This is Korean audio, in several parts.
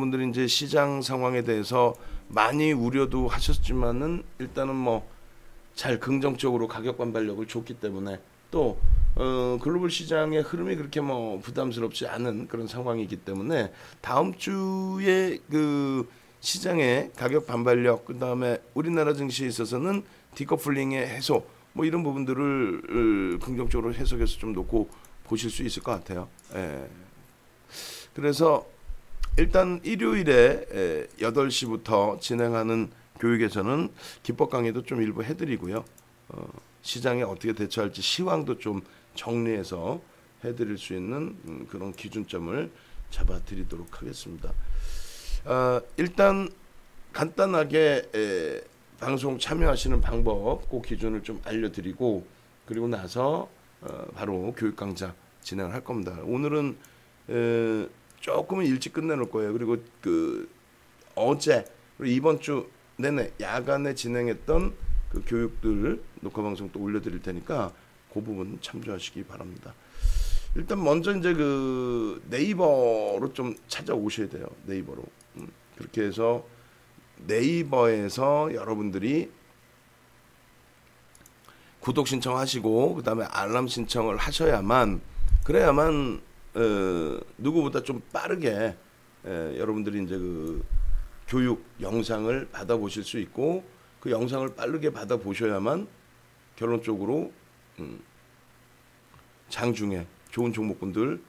여러분들이 이제 시장 상황에 대해서 많이 우려도 하셨지만은 일단은 뭐 잘 긍정적으로 가격 반발력을 줬기 때문에 또 글로벌 시장의 흐름이 그렇게 뭐 부담스럽지 않은 그런 상황이기 때문에 다음 주에 그 시장의 가격 반발력, 그다음에 우리나라 증시에 있어서는 디커플링의 해소 뭐 이런 부분들을 긍정적으로 해석해서 좀 놓고 보실 수 있을 것 같아요. 예. 그래서 일단 일요일에 8시부터 진행하는 교육에서는 기법 강의도 좀 일부 해드리고요. 시장에 어떻게 대처할지 시황도 좀 정리해서 해드릴 수 있는 그런 기준점을 잡아드리도록 하겠습니다. 일단 간단하게 방송 참여하시는 방법, 그 기준을 좀 알려드리고 그리고 나서 바로 교육 강좌 진행을 할 겁니다. 오늘은 조금은 일찍 끝내놓을 거예요. 그리고 그 어제 그리고 이번 주 내내 야간에 진행했던 그 교육들 녹화 방송 또 올려드릴 테니까 그 부분 참조하시기 바랍니다. 일단 먼저 이제 그 네이버로 좀 찾아오셔야 돼요. 네이버로. 그렇게 해서 네이버에서 여러분들이 구독 신청하시고 그다음에 알람 신청을 하셔야만 그래야만 누구보다 좀 빠르게 여러분들이 이제 그 교육 영상을 받아보실 수 있고 그 영상을 빠르게 받아보셔야만 결론적으로 장중에 좋은 종목군들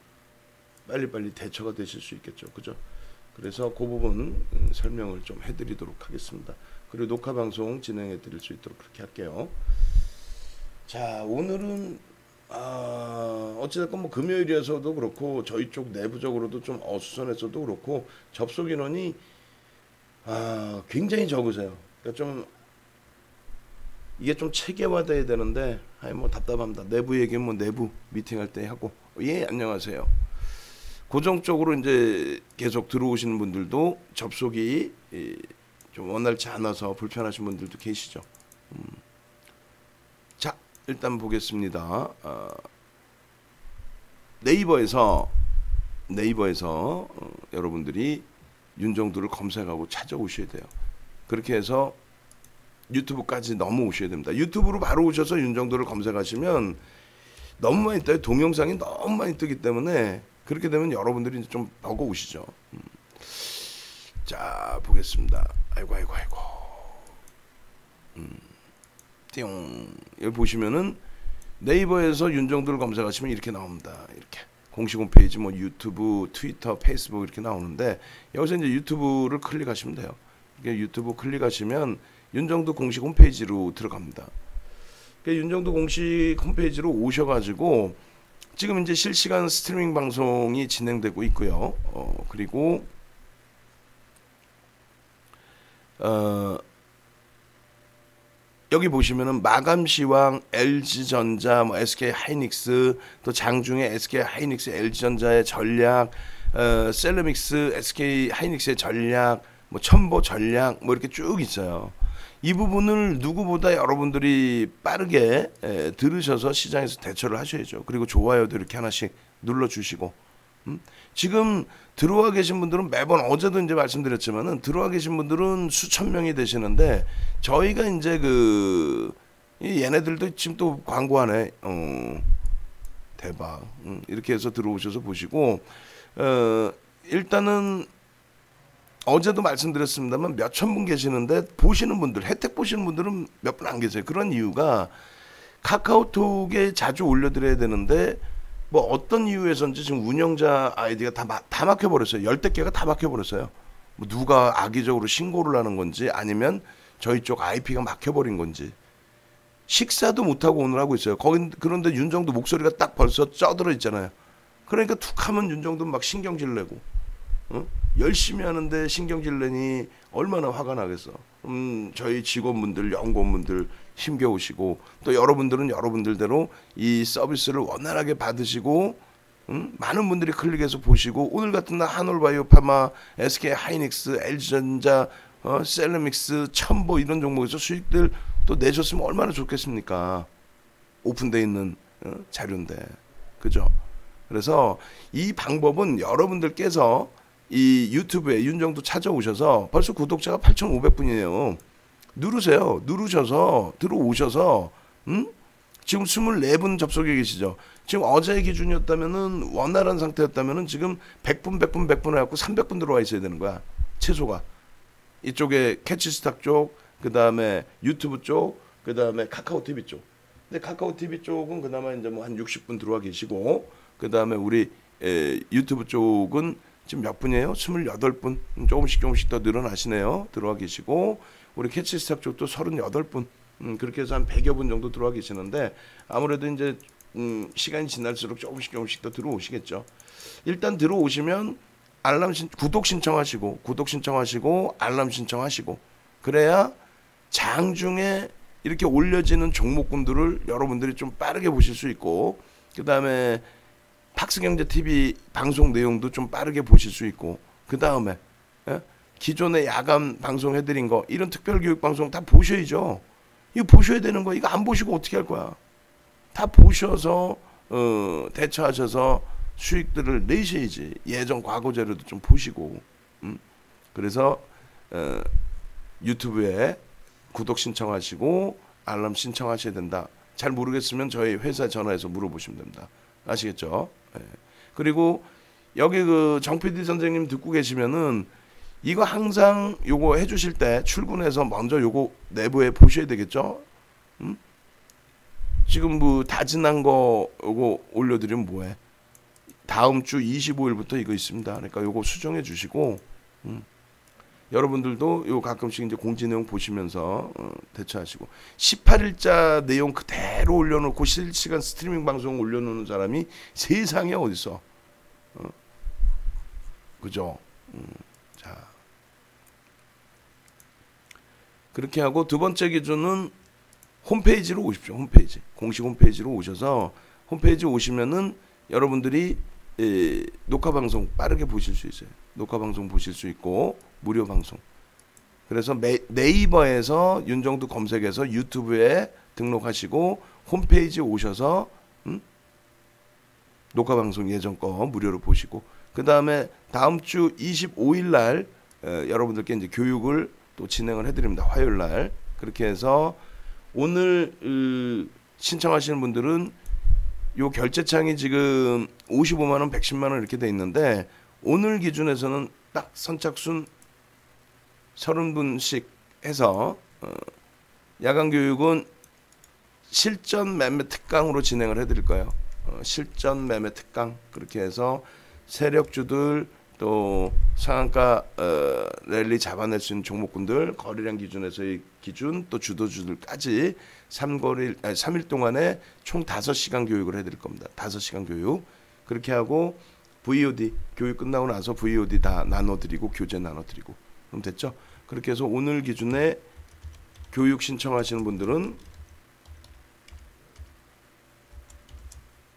빨리빨리 대처가 되실 수 있겠죠. 그죠? 그래서 그 부분 설명을 좀 해드리도록 하겠습니다. 그리고 녹화 방송 진행해 드릴 수 있도록 그렇게 할게요. 자, 오늘은 어찌됐건 뭐 금요일이어서도 그렇고 저희 쪽 내부적으로도 좀 어수선해서도 그렇고 접속 인원이 굉장히 적으세요. 그러니까 좀 이게 좀 체계화돼야 되는데 뭐 답답합니다. 내부 얘기는 뭐 내부 미팅할 때 하고 예 안녕하세요. 고정적으로 이제 계속 들어오시는 분들도 접속이 좀 원활치 않아서 불편하신 분들도 계시죠. 자 일단 보겠습니다. 네이버에서 여러분들이 윤정두를 검색하고 찾아오셔야 돼요. 그렇게 해서 유튜브까지 넘어오셔야 됩니다. 유튜브로 바로 오셔서 윤정두를 검색하시면 너무 많이 떠요. 동영상이 너무 많이 뜨기 때문에 그렇게 되면 여러분들이 이제 좀 버거우시죠. 자 보겠습니다. 아이고. 띠용. 여기 보시면은 네이버에서 윤정두를 검색하시면 이렇게 나옵니다. 이렇게 공식 홈페이지 뭐 유튜브, 트위터, 페이스북 이렇게 나오는데 여기서 이제 유튜브를 클릭하시면 돼요. 유튜브 클릭하시면 윤정두 공식 홈페이지로 들어갑니다. 윤정두 공식 홈페이지로 오셔가지고 지금 이제 실시간 스트리밍 방송이 진행되고 있고요. 그리고 여기 보시면은 마감 시황 LG전자, 뭐 SK 하이닉스, 또 장중에 SK 하이닉스, LG전자의 전략, 셀러믹스, SK 하이닉스의 전략, 뭐 첨보 전략, 뭐 이렇게 쭉 있어요. 이 부분을 누구보다 여러분들이 빠르게 들으셔서 시장에서 대처를 하셔야죠. 그리고 좋아요도 이렇게 하나씩 눌러주시고. 지금 들어와 계신 분들은 매번 어제도 이제 말씀드렸지만은 들어와 계신 분들은 수천 명이 되시는데 저희가 이제 얘네들도 지금 또 광고하네. 대박. 이렇게 해서 들어오셔서 보시고 일단은 어제도 말씀드렸습니다만 몇천 분 계시는데 보시는 분들 혜택 보시는 분들은 몇 분 안 계세요. 그런 이유가 카카오톡에 자주 올려드려야 되는데 뭐 어떤 이유에서인지 지금 운영자 아이디가 다 막혀버렸어요. 10대 개가 다 막혀버렸어요. 뭐 누가 악의적으로 신고를 하는 건지 아니면 저희 쪽 IP가 막혀버린 건지 식사도 못하고 오늘 하고 있어요. 그런데 윤정두 목소리가 딱 벌써 쪄들어 있잖아요. 그러니까 툭하면 윤정두 막 신경질 내고 열심히 하는데 신경질 내니 얼마나 화가 나겠어. 저희 직원분들, 연구원분들 힘겨우시고 또 여러분들은 여러분들대로 이 서비스를 원활하게 받으시고 많은 분들이 클릭해서 보시고 오늘 같은 날 한올바이오파마, SK 하이닉스, LG전자, 셀러믹스, 첨보 이런 종목에서 수익들 또 내셨으면 얼마나 좋겠습니까. 오픈되어 있는 자료인데 그죠. 그래서 이 방법은 여러분들께서 이 유튜브에 윤정도 찾아오셔서 벌써 구독자가 8,500분이에요. 누르세요. 누르셔서 들어오셔서 지금 24분 접속해 계시죠. 지금 어제 기준이었다면은 원활한 상태였다면은 지금 100분 해갖고 300분 들어와 있어야 되는 거야. 최소가. 이쪽에 캐치스탁 쪽, 그 다음에 유튜브 쪽, 그 다음에 카카오 TV 쪽. 근데 카카오 TV 쪽은 그나마 이제 뭐 한 60분 들어와 계시고, 그 다음에 우리 유튜브 쪽은 지금 몇 분이에요? 28분. 조금씩 더 늘어나시네요. 들어와 계시고, 우리 캐치스탁 쪽도 38분. 그렇게 해서 한 100여 분 정도 들어와 계시는데, 아무래도 이제 시간이 지날수록 조금씩 더 들어오시겠죠. 일단 들어오시면 구독 신청하시고 알람 신청하시고, 그래야 장중에 이렇게 올려지는 종목군들을 여러분들이 좀 빠르게 보실 수 있고, 그 다음에 팍스경제TV 방송 내용도 좀 빠르게 보실 수 있고, 그 다음에 기존에 야간 방송해드린 거, 이런 특별교육 방송 다 보셔야죠. 이거 보셔야 되는 거. 이거 안 보시고 어떻게 할 거야. 다 보셔서 대처하셔서 수익들을 내셔야지. 예전 과거 자료도 좀 보시고. 그래서 유튜브에 구독 신청하시고 알람 신청하셔야 된다. 잘 모르겠으면 저희 회사 전화해서 물어보시면 됩니다. 아시겠죠? 네. 그리고 여기 그 정 PD 선생님 듣고 계시면은 이거 항상 요거 해주실 때 출근해서 먼저 요거 내부에 보셔야 되겠죠? 지금 뭐 다 지난 거 요거 올려드리면 뭐해? 다음 주 25일부터 이거 있습니다. 그러니까 요거 수정해 주시고, 여러분들도 요 가끔씩 이제 공지 내용 보시면서 대처하시고, 18일자 내용 그대로 올려놓고 실시간 스트리밍 방송 올려놓는 사람이 세상에 어딨어? 그죠? 자, 그렇게 하고 두 번째 기준은 홈페이지로 오십시오. 홈페이지, 공식 홈페이지로 오셔서 홈페이지 오시면은 여러분들이 녹화 방송 빠르게 보실 수 있어요. 녹화 방송 보실 수 있고 무료 방송. 그래서 네이버에서 윤정도 검색해서 유튜브에 등록하시고 홈페이지 오셔서 녹화 방송 예전 거 무료로 보시고, 그 다음에 다음 주 25일 날 여러분들께 이제 교육을 또 진행을 해드립니다. 화요일 날. 그렇게 해서 오늘 신청하시는 분들은 요 결제창이 지금 55만 원, 110만 원 이렇게 돼 있는데, 오늘 기준에서는 딱 선착순 30분씩 해서 야간 교육은 실전 매매 특강으로 진행을 해드릴 거예요. 실전 매매 특강. 그렇게 해서 세력주들 또 상한가 랠리 잡아낼 수 있는 종목군들, 거래량 기준에서의 기준, 또 주도주들까지 3일 동안에 총 5시간 교육을 해드릴 겁니다. 5시간 교육. 그렇게 하고 VOD 교육 끝나고 나서 VOD 다 나눠드리고 교재 나눠드리고, 그럼 됐죠? 그렇게 해서 오늘 기준에 교육 신청하시는 분들은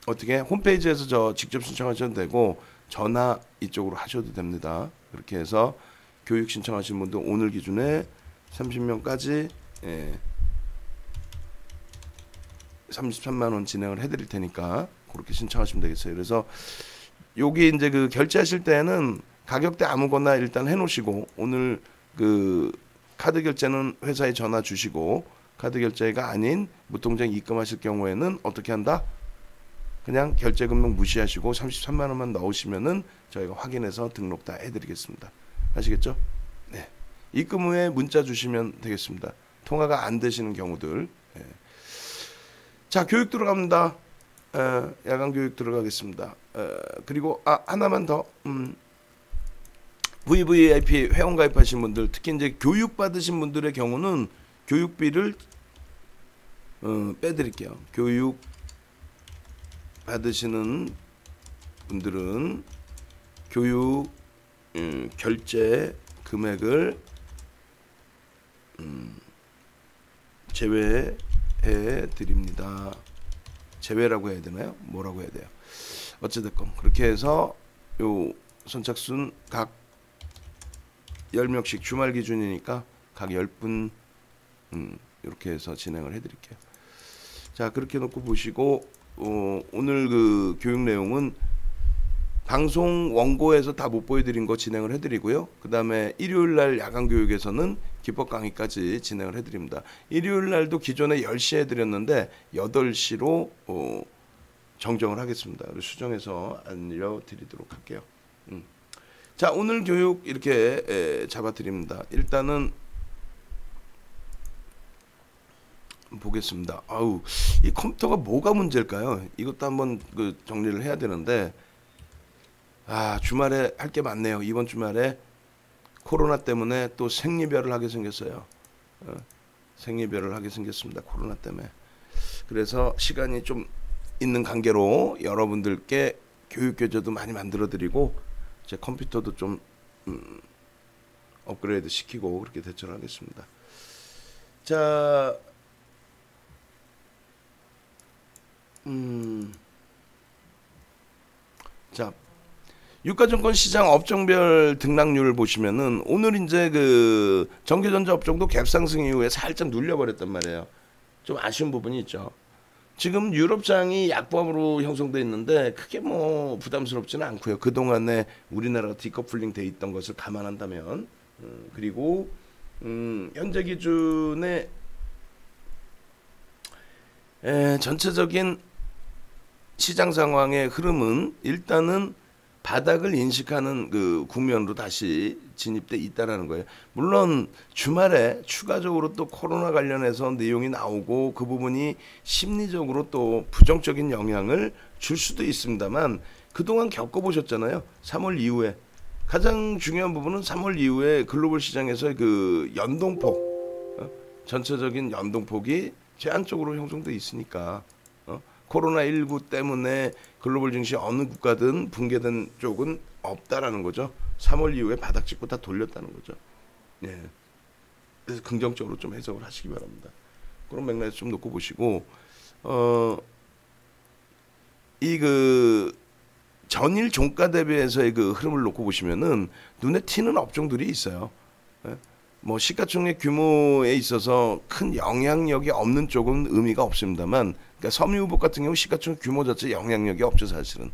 어떻게 홈페이지에서 저 직접 신청하셔도 되고 전화 이쪽으로 하셔도 됩니다. 그렇게 해서 교육 신청하시는 분들 오늘 기준에 30명까지 33만 원 진행을 해드릴 테니까 그렇게 신청하시면 되겠어요. 그래서 여기 이제 그 결제하실 때는 가격대 아무거나 일단 해놓으시고, 오늘 그 카드 결제는 회사에 전화 주시고, 카드 결제가 아닌 무통장 입금하실 경우에는 어떻게 한다? 그냥 결제 금액 무시하시고 33만 원만 넣으시면은 저희가 확인해서 등록 다 해드리겠습니다. 아시겠죠? 네. 입금 후에 문자 주시면 되겠습니다. 통화가 안 되시는 경우들. 네. 자, 교육 들어갑니다. 야간 교육 들어가겠습니다. 그리고 하나만 더. VVIP 회원 가입하신 분들, 특히 이제 교육 받으신 분들의 경우는 교육비를 빼드릴게요. 교육 받으시는 분들은 교육 결제 금액을 제외해 드립니다. 제외라고 해야 되나요? 뭐라고 해야 돼요? 어찌됐건 그렇게 해서 요 선착순 각 10명씩 주말 기준이니까 각 10분 이렇게 해서 진행을 해드릴게요. 자, 그렇게 놓고 보시고 오늘 그 교육 내용은 방송 원고에서 다 못 보여드린 거 진행을 해드리고요. 그 다음에 일요일 날 야간 교육에서는 기법 강의까지 진행을 해드립니다. 일요일 날도 기존에 10시에 해드렸는데 8시로 정정을 하겠습니다. 수정해서 알려드리도록 할게요. 자, 오늘 교육 이렇게 잡아드립니다. 일단은 보겠습니다. 아우, 이 컴퓨터가 뭐가 문제일까요? 이것도 한번 정리를 해야 되는데, 주말에 할 게 많네요. 이번 주말에 코로나 때문에 또 생리별을 하게 생겼어요. 생리별을 하게 생겼습니다. 코로나 때문에. 그래서 시간이 좀 있는 관계로 여러분들께 교육 교재도 많이 만들어드리고 제 컴퓨터도 좀 업그레이드 시키고 그렇게 대처를 하겠습니다. 자, 자, 유가증권 시장 업종별 등락률을 보시면은 오늘 이제 그 전기전자 업종도 갭상승 이후에 살짝 눌려버렸단 말이에요. 좀 아쉬운 부분이 있죠. 지금 유럽장이 약보합으로 형성돼 있는데 크게 뭐 부담스럽지는 않고요. 그동안에 우리나라가 디커플링 돼 있던 것을 감안한다면 그리고 현재 기준에 전체적인 시장 상황의 흐름은 일단은 바닥을 인식하는 그 국면으로 다시 진입돼 있다라는 거예요. 물론 주말에 추가적으로 또 코로나 관련해서 내용이 나오고 그 부분이 심리적으로 또 부정적인 영향을 줄 수도 있습니다만 그동안 겪어보셨잖아요. 3월 이후에 가장 중요한 부분은 3월 이후에 글로벌 시장에서 그 연동폭, 전체적인 연동폭이 제한적으로 형성돼 있으니까 코로나19 때문에 글로벌 증시 어느 국가든 붕괴된 쪽은 없다라는 거죠. 3월 이후에 바닥 찍고 다 돌렸다는 거죠. 예. 그래서 긍정적으로 좀 해석을 하시기 바랍니다. 그런 맥락에서 좀 놓고 보시고 이 그 전일 종가 대비해서의 그 흐름을 놓고 보시면은 눈에 튀는 업종들이 있어요. 예. 뭐 시가총액 규모에 있어서 큰 영향력이 없는 쪽은 의미가 없습니다만, 그러니까 섬유유복 같은 경우 시가총액 규모 자체 영향력이 없죠 사실은.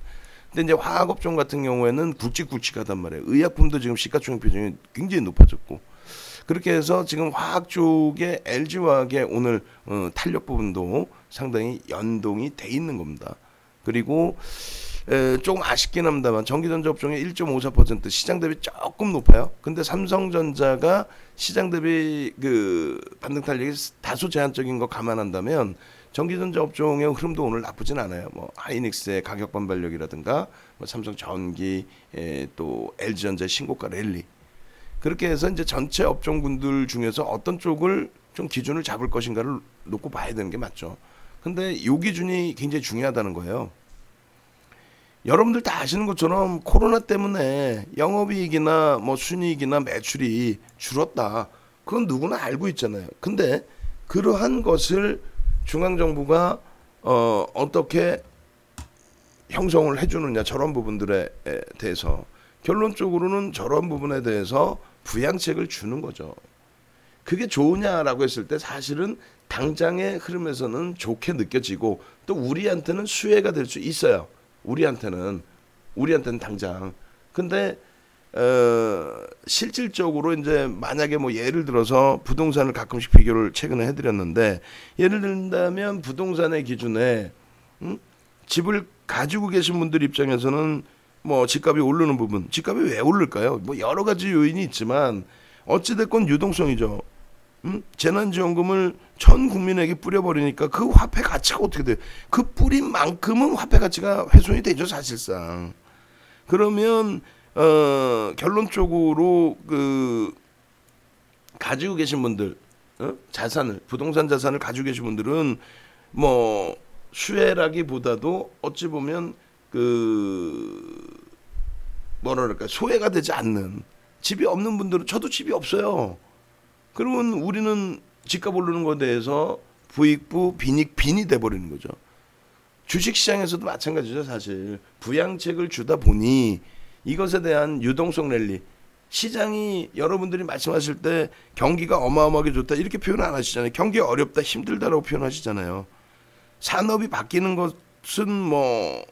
근데 이제 화학업종 같은 경우에는 굵직굵직하단 말이에요. 의약품도 지금 시가총액 비중이 굉장히 높아졌고, 그렇게 해서 지금 화학 쪽에 LG화학의 오늘 탄력 부분도 상당히 연동이 돼 있는 겁니다. 그리고 조금 아쉽긴 합니다만 전기전자 업종의 1.54% 시장 대비 조금 높아요. 근데 삼성전자가 시장 대비 그 반등 탄력이 다소 제한적인 거 감안한다면 전기전자 업종의 흐름도 오늘 나쁘진 않아요. 뭐 하이닉스의 가격 반발력이라든가 뭐 삼성전기, 또 LG전자의 신고가 랠리. 그렇게 해서 이제 전체 업종군들 중에서 어떤 쪽을 좀 기준을 잡을 것인가를 놓고 봐야 되는 게 맞죠. 근데 이 기준이 굉장히 중요하다는 거예요. 여러분들 다 아시는 것처럼 코로나 때문에 영업이익이나 뭐 순이익이나 매출이 줄었다. 그건 누구나 알고 있잖아요. 근데 그러한 것을 중앙정부가 어떻게 형성을 해주느냐, 저런 부분들에 대해서 결론적으로는 저런 부분에 대해서 부양책을 주는 거죠. 그게 좋으냐라고 했을 때 사실은 당장의 흐름에서는 좋게 느껴지고 또 우리한테는 수혜가 될 수 있어요. 우리한테는 당장. 근데 실질적으로 이제 만약에 뭐 예를 들어서 부동산을 가끔씩 비교를 최근에 해드렸는데, 예를 든다면 부동산의 기준에 집을 가지고 계신 분들 입장에서는 뭐 집값이 오르는 부분, 집값이 왜 오를까요? 뭐 여러 가지 요인이 있지만 어찌됐건 유동성이죠. 재난지원금을 전 국민에게 뿌려버리니까 그 화폐 가치가 어떻게 돼요? 그 뿌린 만큼은 화폐 가치가 훼손이 되죠 사실상. 그러면 결론적으로 그 가지고 계신 분들, 자산을, 부동산 자산을 가지고 계신 분들은 뭐 수혜라기보다도 어찌 보면 그 뭐랄까 소외가 되지 않는, 집이 없는 분들은, 저도 집이 없어요. 그러면 우리는 집값 오르는 것에 대해서 부익부 빈이 돼버리는 거죠. 주식시장에서도 마찬가지죠 사실. 부양책을 주다 보니 이것에 대한 유동성 랠리, 시장이 여러분들이 말씀하실 때 경기가 어마어마하게 좋다 이렇게 표현 안 하시잖아요. 경기 어렵다 힘들다라고 표현하시잖아요. 산업이 바뀌는 것은 뭐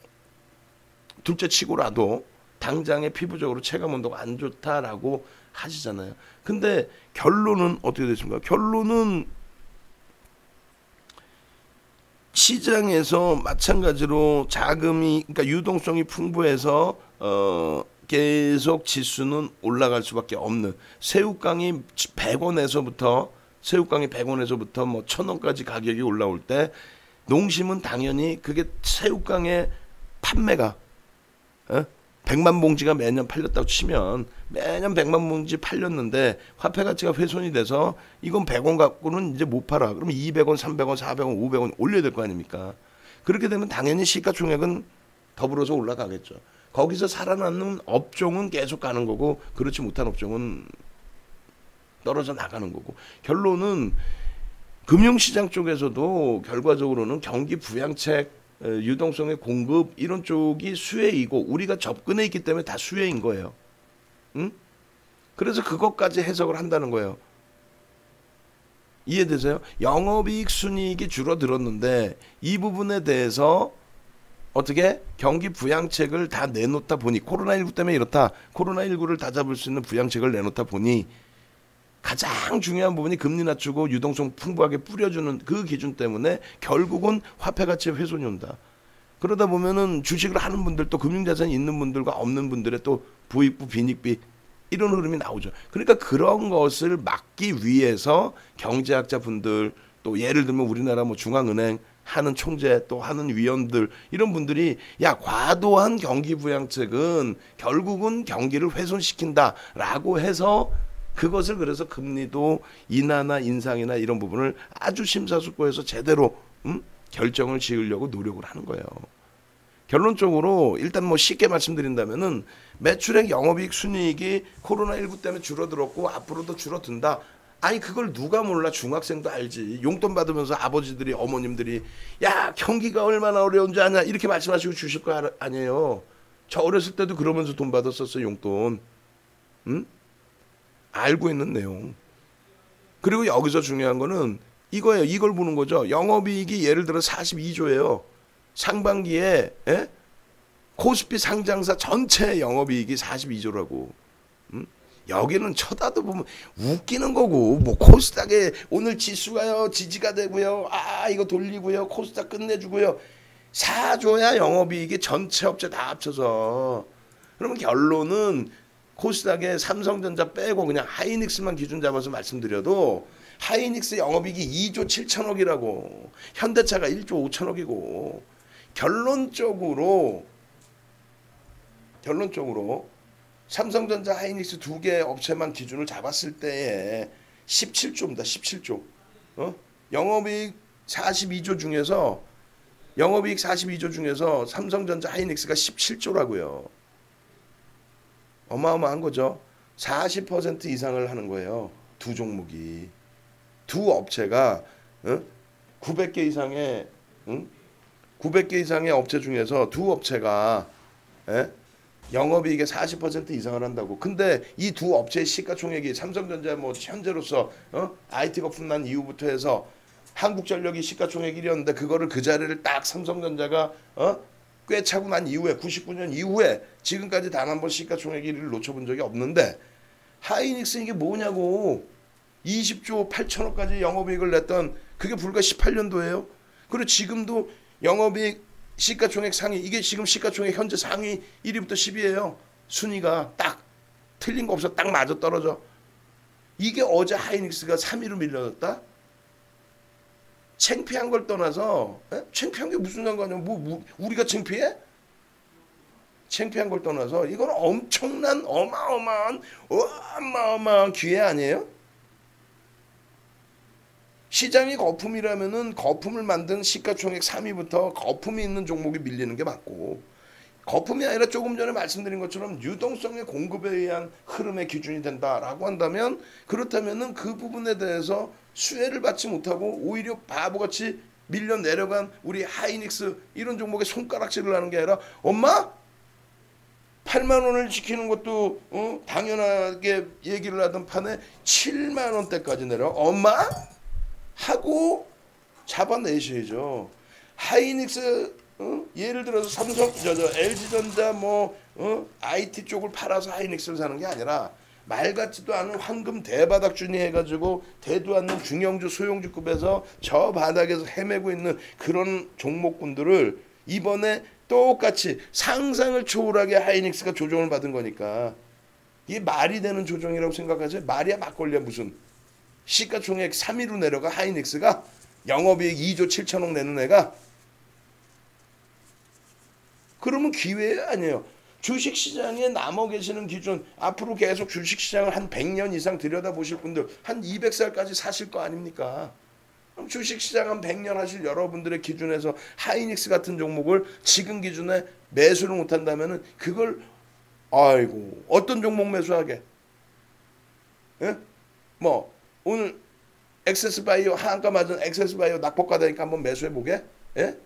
둘째 치고라도 당장에 피부적으로 체감 온도가 안 좋다라고 하시잖아요. 근데 결론은 어떻게 되십니까? 결론은 시장에서 마찬가지로 자금이 그러니까 유동성이 풍부해서 계속 지수는 올라갈 수밖에 없는 새우깡이 100원에서부터 뭐 1,000원까지 가격이 올라올 때 농심은 당연히 그게 새우깡의 판매가 100만 봉지가 매년 팔렸다고 치면 매년 100만 봉지 팔렸는데 화폐 가치가 훼손이 돼서 이건 100원 갖고는 이제 못 팔아. 그러면 200원, 300원, 400원, 500원 올려야 될 거 아닙니까? 그렇게 되면 당연히 시가총액은 더불어서 올라가겠죠. 거기서 살아남는 업종은 계속 가는 거고 그렇지 못한 업종은 떨어져 나가는 거고 결론은 금융시장 쪽에서도 결과적으로는 경기 부양책 유동성의 공급 이런 쪽이 수혜이고 우리가 접근해 있기 때문에 다 수혜인 거예요. 응? 그래서 그것까지 해석을 한다는 거예요. 이해되세요? 영업이익 순이익이 줄어들었는데 이 부분에 대해서 어떻게 경기 부양책을 다 내놓다 보니 코로나19 때문에 이렇다. 코로나19를 다 잡을 수 있는 부양책을 내놓다 보니 가장 중요한 부분이 금리 낮추고 유동성 풍부하게 뿌려주는 그 기준 때문에 결국은 화폐 가치의 훼손이 온다. 그러다 보면은 주식을 하는 분들 또 금융자산이 있는 분들과 없는 분들의 또 부익부 빈익비 이런 흐름이 나오죠. 그러니까 그런 것을 막기 위해서 경제학자 분들 또 예를 들면 우리나라 뭐 중앙은행 하는 총재 또 하는 위원들 이런 분들이 야 과도한 경기 부양책은 결국은 경기를 훼손시킨다라고 해서 그것을 그래서 금리도 인하나 인상이나 이런 부분을 아주 심사숙고해서 제대로 결정을 지으려고 노력을 하는 거예요. 결론적으로 일단 뭐 쉽게 말씀드린다면은 매출액 영업이익 순이익이 코로나19 때문에 줄어들었고 앞으로도 줄어든다. 아니 그걸 누가 몰라. 중학생도 알지. 용돈 받으면서 아버지들이 어머님들이 야 경기가 얼마나 어려운지 아냐 이렇게 말씀하시고 주실 거 아니에요. 저 어렸을 때도 그러면서 돈 받았었어 용돈. 응? 알고 있는 내용. 그리고 여기서 중요한 거는 이거예요. 이걸 보는 거죠. 영업이익이 예를 들어 42조예요. 상반기에 코스피 상장사 전체 영업이익이 42조라고. 여기는 쳐다도 보면 웃기는 거고 뭐 코스닥에 오늘 지수가요 지지가 되고요. 아 이거 돌리고요. 코스닥 끝내주고요. 4조야 영업이익이 전체 업체 다 합쳐서. 그러면 결론은 코스닥에 삼성전자 빼고 그냥 하이닉스만 기준 잡아서 말씀드려도 하이닉스 영업이익이 2조 7천억이라고 현대차가 1조 5천억이고 결론적으로 삼성전자 하이닉스 두 개 업체만 기준을 잡았을 때에 17조입니다. 17조. 영업이익 42조 중에서 삼성전자 하이닉스가 17조라고요. 어마어마한 거죠. 40% 이상을 하는 거예요. 두 종목이. 두 업체가 900개 이상의 900개 이상의 업체 중에서 두 업체가 영업이익의 40% 이상을 한다고. 근데 이 두 업체의 시가총액이 삼성전자 뭐 현재로서 IT 거품 난 이후부터 해서 한국전력이 시가총액 1위였는데 그거를 그 자리를 딱 삼성전자가 꿰차고 난 이후에 99년 이후에 지금까지 단 한 번 시가총액 1위를 놓쳐본 적이 없는데 하이닉스 이게 뭐냐고. 20조 8천억까지 영업이익을 냈던 그게 불과 18년도예요. 그리고 지금도 영업이익 시가총액 상위 이게 지금 시가총액 현재 상위 1위부터 10위예요. 순위가 딱 틀린 거 없어 딱 맞아 떨어져. 이게 어제 하이닉스가 3위로 밀려났다. 창피한 걸 떠나서 창피한 게 무슨 상관이야. 뭐 우리가 창피해? 창피한 걸 떠나서 이건 엄청난 어마어마한 기회 아니에요? 시장이 거품이라면은 거품을 만든 시가총액 3위부터 거품이 있는 종목이 밀리는 게 맞고 거품이 아니라 조금 전에 말씀드린 것처럼 유동성의 공급에 의한 흐름의 기준이 된다라고 한다면 그렇다면은 그 부분에 대해서 수혜를 받지 못하고 오히려 바보같이 밀려 내려간 우리 하이닉스 이런 종목에 손가락질을 하는 게 아니라 엄마 8만 원을 지키는 것도 당연하게 얘기를 하던 판에 7만 원대까지 내려 엄마? 하고 잡아내셔야죠. 하이닉스 예를 들어서 삼성, LG전자 IT 쪽을 팔아서 하이닉스를 사는 게 아니라 말 같지도 않은 황금 대바닥준이 해가지고 대도 않는 중형주 소형주급에서 저 바닥에서 헤매고 있는 그런 종목군들을 이번에 똑같이 상상을 초월하게 하이닉스가 조정을 받은 거니까 이게 말이 되는 조정이라고 생각하세요? 말이야 막걸리야 무슨. 시가총액 3위로 내려가 하이닉스가 영업이익 2조 7천억 내는 애가. 그러면 기회 아니에요. 주식시장에 남아 계시는 기준, 앞으로 계속 주식시장을 한 100년 이상 들여다보실 분들 한 200살까지 사실 거 아닙니까? 그럼 주식시장 한 100년 하실 여러분들의 기준에서 하이닉스 같은 종목을 지금 기준에 매수를 못한다면 그걸 아이고 어떤 종목 매수하게? 예? 뭐 오늘 엑세스바이오 하한가 맞은 엑세스바이오 낙폭가다니까 한번 매수해보게? 예?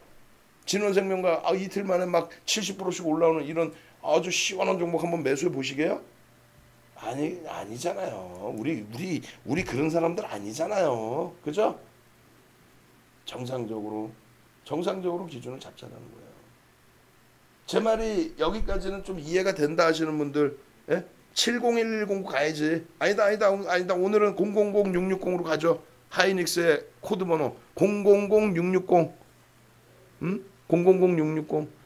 진원생명과 이틀 만에 막 70%씩 올라오는 이런 아주 시원한 종목 한번 매수해 보시게요? 아니잖아요. 우리 그런 사람들 아니잖아요. 그죠? 정상적으로 기준을 잡자는 거예요. 제 말이 여기까지는 좀 이해가 된다 하시는 분들, 예? 70110 가야지. 아니다. 오늘은 000660으로 가죠. 하이닉스의 코드번호 000660. 000660.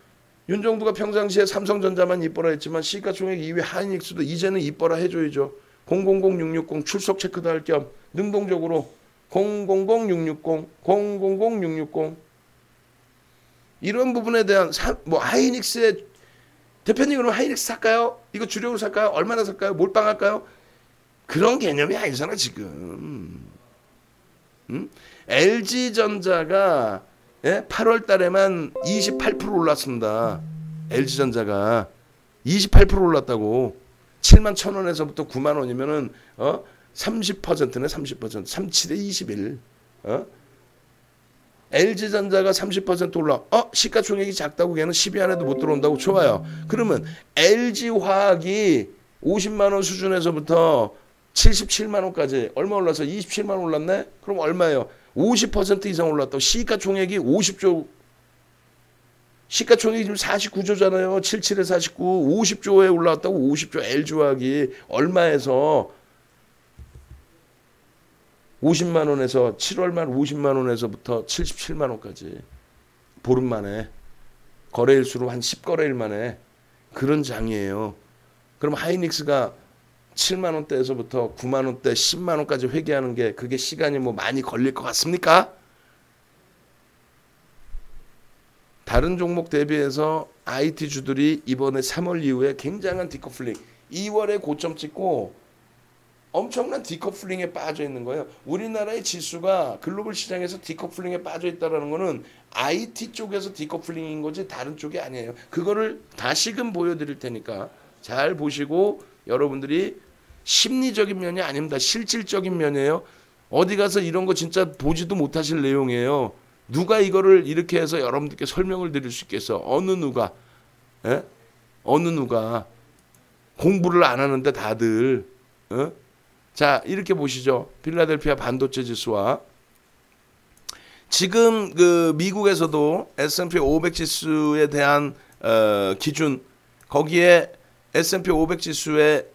윤정부가 평상시에 삼성전자만 이뻐라 했지만 시가총액 2위 하이닉스도 이제는 이뻐라 해줘야죠. 000660 출석 체크도 할 겸 능동적으로 000660 이런 부분에 대한 하이닉스의 대표님 그럼 하이닉스 살까요? 이거 주력으로 살까요? 얼마나 살까요? 몰빵할까요? 그런 개념이 아니잖아 지금. LG전자가 8월 달에만 28% 올랐습니다. LG전자가 28% 올랐다고. 7만 1,000원에서부터 9만 원이면은 30%네 30%. 37대 21. LG전자가 30% 올라. 시가총액이 작다고 걔는 10위 안에도 못 들어온다고. 좋아요. 그러면 LG화학이 50만 원 수준에서부터 77만 원까지 얼마 올라서 27만 원 올랐네? 그럼 얼마예요? 50% 이상 올랐다고. 시가총액이 50조. 시가총액이 지금 49조잖아요. 77에 49. 50조에 올라왔다고. 50조 LG화학이 얼마에서 50만 원에서 7월 말 50만 원에서부터 77만 원까지 보름 만에 거래일 수로 한 10거래일 만에 그런 장이에요. 그럼 하이닉스가 7만 원대에서부터 9만 원대, 10만 원까지 회귀하는 게 그게 시간이 많이 걸릴 것 같습니까? 다른 종목 대비해서 IT주들이 이번에 3월 이후에 굉장한 디커플링, 2월에 고점 찍고 엄청난 디커플링에 빠져 있는 거예요. 우리나라의 지수가 글로벌 시장에서 디커플링에 빠져 있다는 거는 IT 쪽에서 디커플링인 거지 다른 쪽이 아니에요. 그거를 다시금 보여드릴 테니까 잘 보시고 여러분들이 심리적인 면이 아닙니다. 실질적인 면이에요. 어디 가서 이런 거 진짜 보지도 못하실 내용이에요. 누가 이거를 이렇게 해서 여러분들께 설명을 드릴 수 있겠어? 어느 누가? 예? 어느 누가? 공부를 안 하는데 다들. 자, 이렇게 보시죠. 필라델피아 반도체 지수와 지금 그 미국에서도 S&P 500 지수에 대한 기준, 거기에 S&P 500 지수의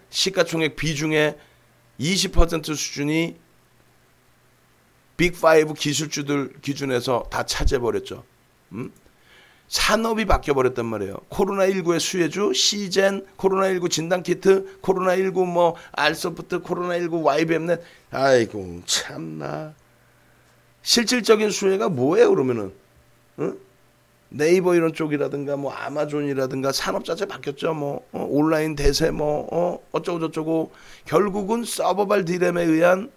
시가총액 비중의 20% 수준이 빅5 기술주들 기준에서 다 차지해버렸죠. 산업이 바뀌어버렸단 말이에요. 코로나19의 수혜주, 시젠, 코로나19 진단키트, 코로나19 알소프트, 코로나19 YBM넷. 아이고 참나. 실질적인 수혜가 뭐예요 그러면은? 네이버 이런 쪽이라든가 아마존이라든가 산업 자체 바뀌었죠. 온라인 대세 어쩌고 저쩌고 결국은 서버발 디램에 의한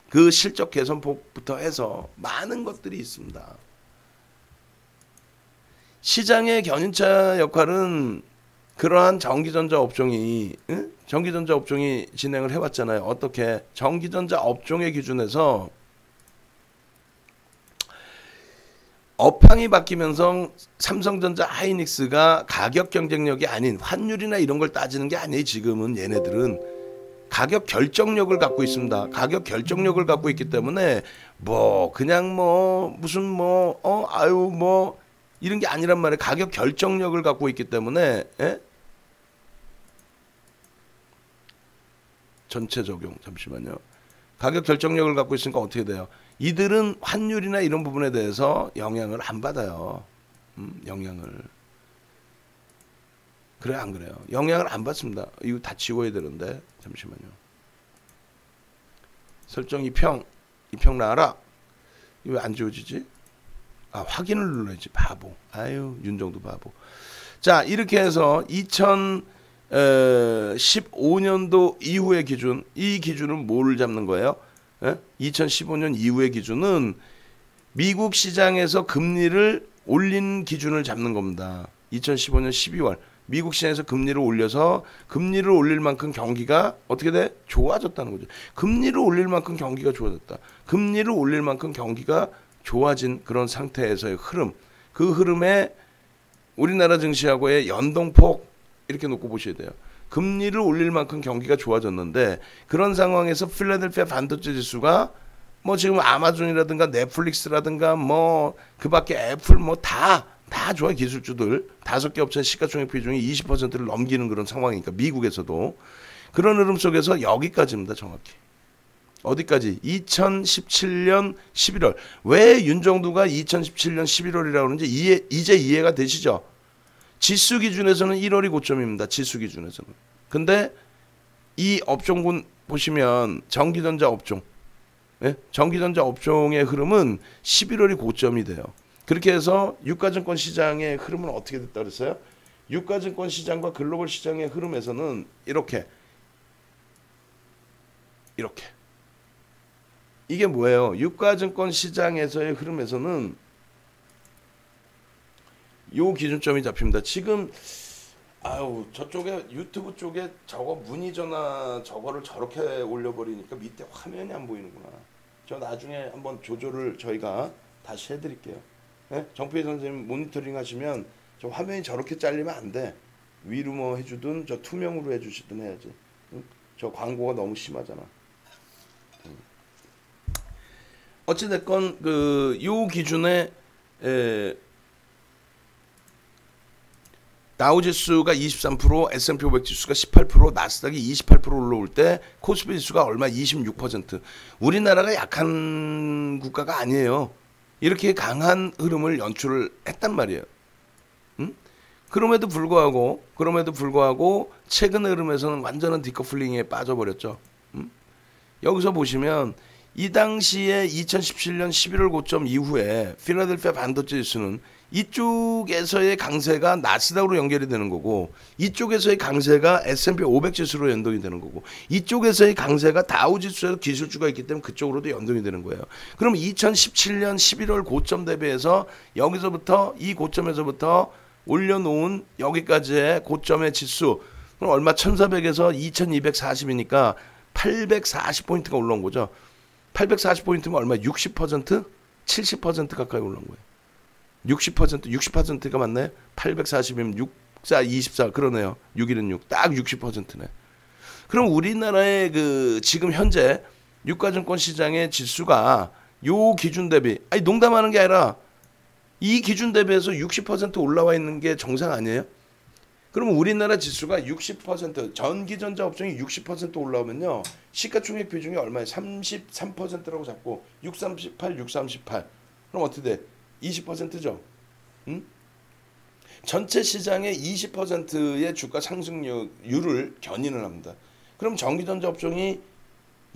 그 실적 개선폭부터 해서 많은 것들이 있습니다. 시장의 견인차 역할은 그러한 전기전자 업종이 진행을 해왔잖아요. 어떻게? 전기전자 업종의 기준에서 업황이 바뀌면서 삼성전자 하이닉스가 가격 경쟁력이 아닌 환율이나 이런 걸 따지는 게 아니에요. 지금은 얘네들은 가격 결정력을 갖고 있습니다. 가격 결정력을 갖고 있기 때문에 그냥 무슨 이런 게 아니란 말이에요. 가격 결정력을 갖고 있기 때문에. 예? 전체 적용 잠시만요. 가격 결정력을 갖고 있으니까 어떻게 돼요? 이들은 환율이나 이런 부분에 대해서 영향을 안 받아요. 영향을. 그래요, 안 그래요? 영향을 안 받습니다. 이거 다 지워야 되는데 잠시만요. 설정 2평 나와라. 이거 왜 안 지워지지? 아, 확인을 눌러야지. 바보. 아유, 윤정도 바보. 자, 이렇게 해서 2015년도 이후의 기준, 이 기준은 뭘 잡는 거예요? 2015년 이후의 기준은 미국 시장에서 금리를 올린 기준을 잡는 겁니다. 2015년 12월 미국 시장에서 금리를 올려서 금리를 올릴 만큼 경기가 어떻게 돼? 좋아졌다는 거죠. 금리를 올릴 만큼 경기가 좋아졌다. 금리를 올릴 만큼 경기가 좋아진 그런 상태에서의 흐름. 그 흐름에 우리나라 증시하고의 연동폭 이렇게 놓고 보셔야 돼요. 금리를 올릴 만큼 경기가 좋아졌는데 그런 상황에서 필라델피아 반도체 지수가 뭐 지금 아마존이라든가 넷플릭스라든가 뭐 그밖에 애플 뭐 다 좋아요. 기술주들 5개 업체 시가총액 비중이 20%를 넘기는 그런 상황이니까 미국에서도 그런 흐름 속에서 여기까지입니다. 정확히. 어디까지? 2017년 11월. 왜 윤정두가 2017년 11월이라고 하는지 이제 이해가 되시죠? 지수 기준에서는 1월이 고점입니다. 지수 기준에서는. 근데 이 업종군 보시면 전기전자 업종. 예? 전기전자 업종의 흐름은 11월이 고점이 돼요. 그렇게 해서 유가증권 시장의 흐름은 어떻게 됐다 그랬어요? 유가증권 시장과 글로벌 시장의 흐름에서는 이렇게 이게 뭐예요? 유가증권 시장에서의 흐름에서는 요 기준점이 잡힙니다. 지금 아유 저쪽에 유튜브 쪽에 저거 문의 전화 저거를 저렇게 올려버리니까 밑에 화면이 안 보이는구나. 저 나중에 한번 조절을 저희가 다시 해드릴게요. 네? 정필 선생님 모니터링 하시면 저 화면이 저렇게 잘리면 안 돼. 위로 뭐 해주든 저 투명으로 해주시든 해야지. 응? 저 광고가 너무 심하잖아. 어찌됐건 그 요 기준에 다우지수가 23%, S&P 500 지수가 18%, 나스닥이 28% 올라올 때 코스피 지수가 얼마? 26%. 우리나라가 약한 국가가 아니에요. 이렇게 강한 흐름을 연출을 했단 말이에요. 응? 그럼에도 불구하고 최근 흐름에서는 완전한 디커플링에 빠져버렸죠. 응? 여기서 보시면 이 당시에 2017년 11월 고점 이후에 필라델피아 반도체 지수는 이쪽에서의 강세가 나스닥으로 연결이 되는 거고 이쪽에서의 강세가 S&P 500 지수로 연동이 되는 거고 이쪽에서의 강세가 다우 지수에서 기술주가 있기 때문에 그쪽으로도 연동이 되는 거예요. 그럼 2017년 11월 고점 대비해서 여기서부터 이 고점에서부터 올려놓은 여기까지의 고점의 지수 그럼 얼마 1400에서 2240이니까 840포인트가 올라온 거죠. 840포인트면 얼마? 60%? 70% 가까이 올라온 거예요. 60%가 맞나요? 840이면 6, 4, 24 그러네요. 6일은 6. 딱 60%네. 그럼 우리나라의 그 지금 현재 유가증권 시장의 지수가 요 기준 대비 아니 농담하는 게 아니라 이 기준 대비해서 60% 올라와 있는 게 정상 아니에요? 그러면 우리나라 지수가 60% 전기전자 업종이 60% 올라오면요. 시가총액 비중이 얼마예요? 33%라고 잡고 638, 638. 그럼 어떻게 돼? 20%죠. 응? 전체 시장의 20%의 주가 상승률을 견인을 합니다. 그럼 전기전자 업종이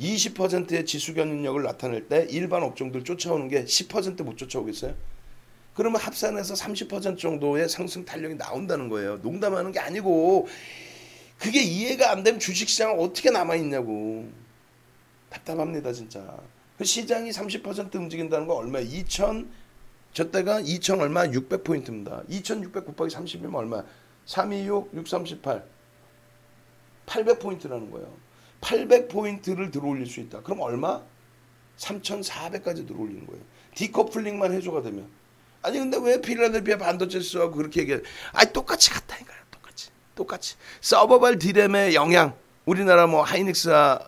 20%의 지수 견인력을 나타낼 때 일반 업종들 쫓아오는 게 10% 못 쫓아오겠어요? 그러면 합산해서 30% 정도의 상승 탄력이 나온다는 거예요. 농담하는 게 아니고 그게 이해가 안 되면 주식시장은 어떻게 남아있냐고. 답답합니다 진짜. 시장이 30% 움직인다는 거 얼마예요? 저 때가 2000 얼마? 600포인트입니다. 2600 곱하기 30이면 얼마? 326, 638. 800포인트라는 거예요. 800포인트를 들어올릴 수 있다. 그럼 얼마? 3400까지 들어올리는 거예요. 디커플링만 해줘가 되면. 아니 근데 왜 필라델피아 반도체 지수하고 그렇게 얘기해? 아니 똑같이 같다니까요. 똑같이. 서버발 디램의 영향. 우리나라 뭐 하이닉스와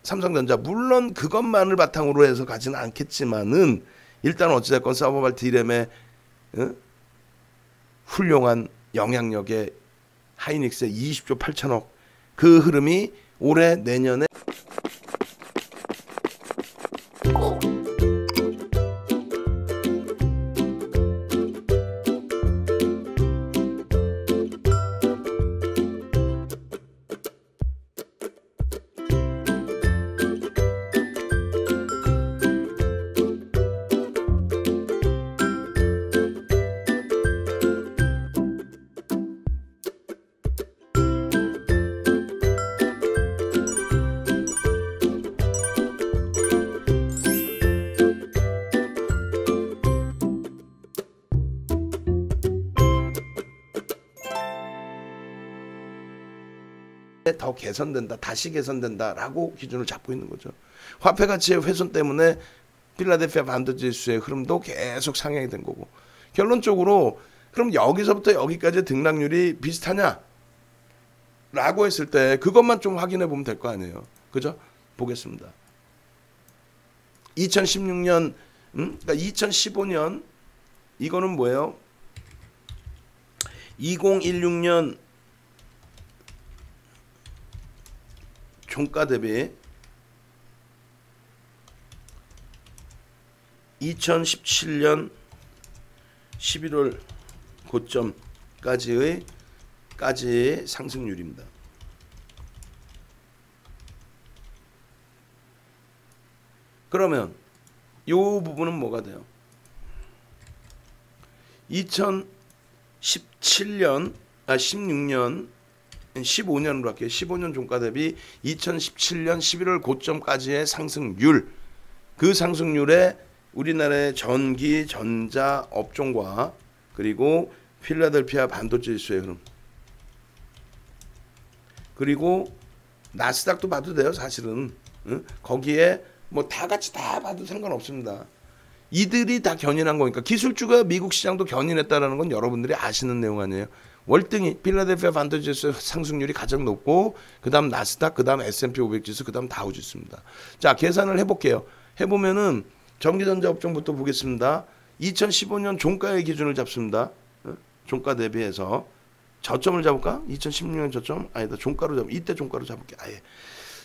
삼성전자 물론 그것만을 바탕으로 해서 가지는 않겠지만은 일단 어찌됐건 서버발 디램의 훌륭한 영향력의 하이닉스의 20조 8천억 그 흐름이 올해 내년에 더 개선된다, 다시 개선된다라고 기준을 잡고 있는 거죠. 화폐 가치의 훼손 때문에 필라델피아 반도체 지수의 흐름도 계속 상향이 된 거고, 결론적으로 그럼 여기서부터 여기까지 등락률이 비슷하냐? 라고 했을 때 그것만 좀 확인해 보면 될 거 아니에요. 그죠? 보겠습니다. 2016년, 그러니까 2015년 이거는 뭐예요? 2016년 종가 대비 2017년 11월 고점까지의 상승률입니다. 그러면 이 부분은 뭐가 돼요? 2016년 15년으로 할게요. 15년 종가 대비 2017년 11월 고점까지의 상승률, 그 상승률에 우리나라의 전기, 전자 업종과 그리고 필라델피아 반도체 지수의 흐름, 그리고 나스닥도 봐도 돼요. 사실은 거기에 뭐 다 같이 다 봐도 상관없습니다. 이들이 다 견인한 거니까. 기술주가 미국 시장도 견인했다는 건 여러분들이 아시는 내용 아니에요. 월등히 필라델피아 반도체 지수 상승률이 가장 높고, 그 다음 나스닥, 그 다음 S&P 500 지수, 그 다음 다우지수입니다. 자, 계산을 해볼게요. 해보면은 전기전자 업종부터 보겠습니다. 2015년 종가의 기준을 잡습니다. 종가 대비해서 저점을 잡을까? 2016년 저점? 아니다, 종가로 잡. 이때 종가로 잡을게. 아예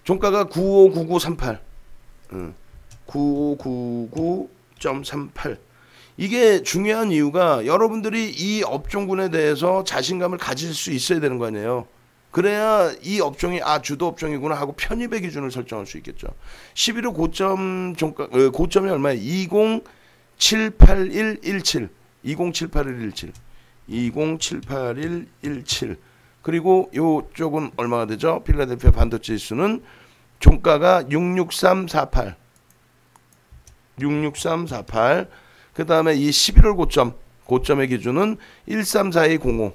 종가가 959938, 9599.38. 이게 중요한 이유가 여러분들이 이 업종군에 대해서 자신감을 가질 수 있어야 되는 거 아니에요. 그래야 이 업종이 주도 업종이구나 하고 편입의 기준을 설정할 수 있겠죠. 11호 고점 종가, 고점이 얼마예요? 2078117, 2078117, 2078117. 그리고 요쪽은 얼마가 되죠? 필라델피아 반도체 지수는 종가가 66348, 66348. 그 다음에 이 11월 고점의 기준은 134205,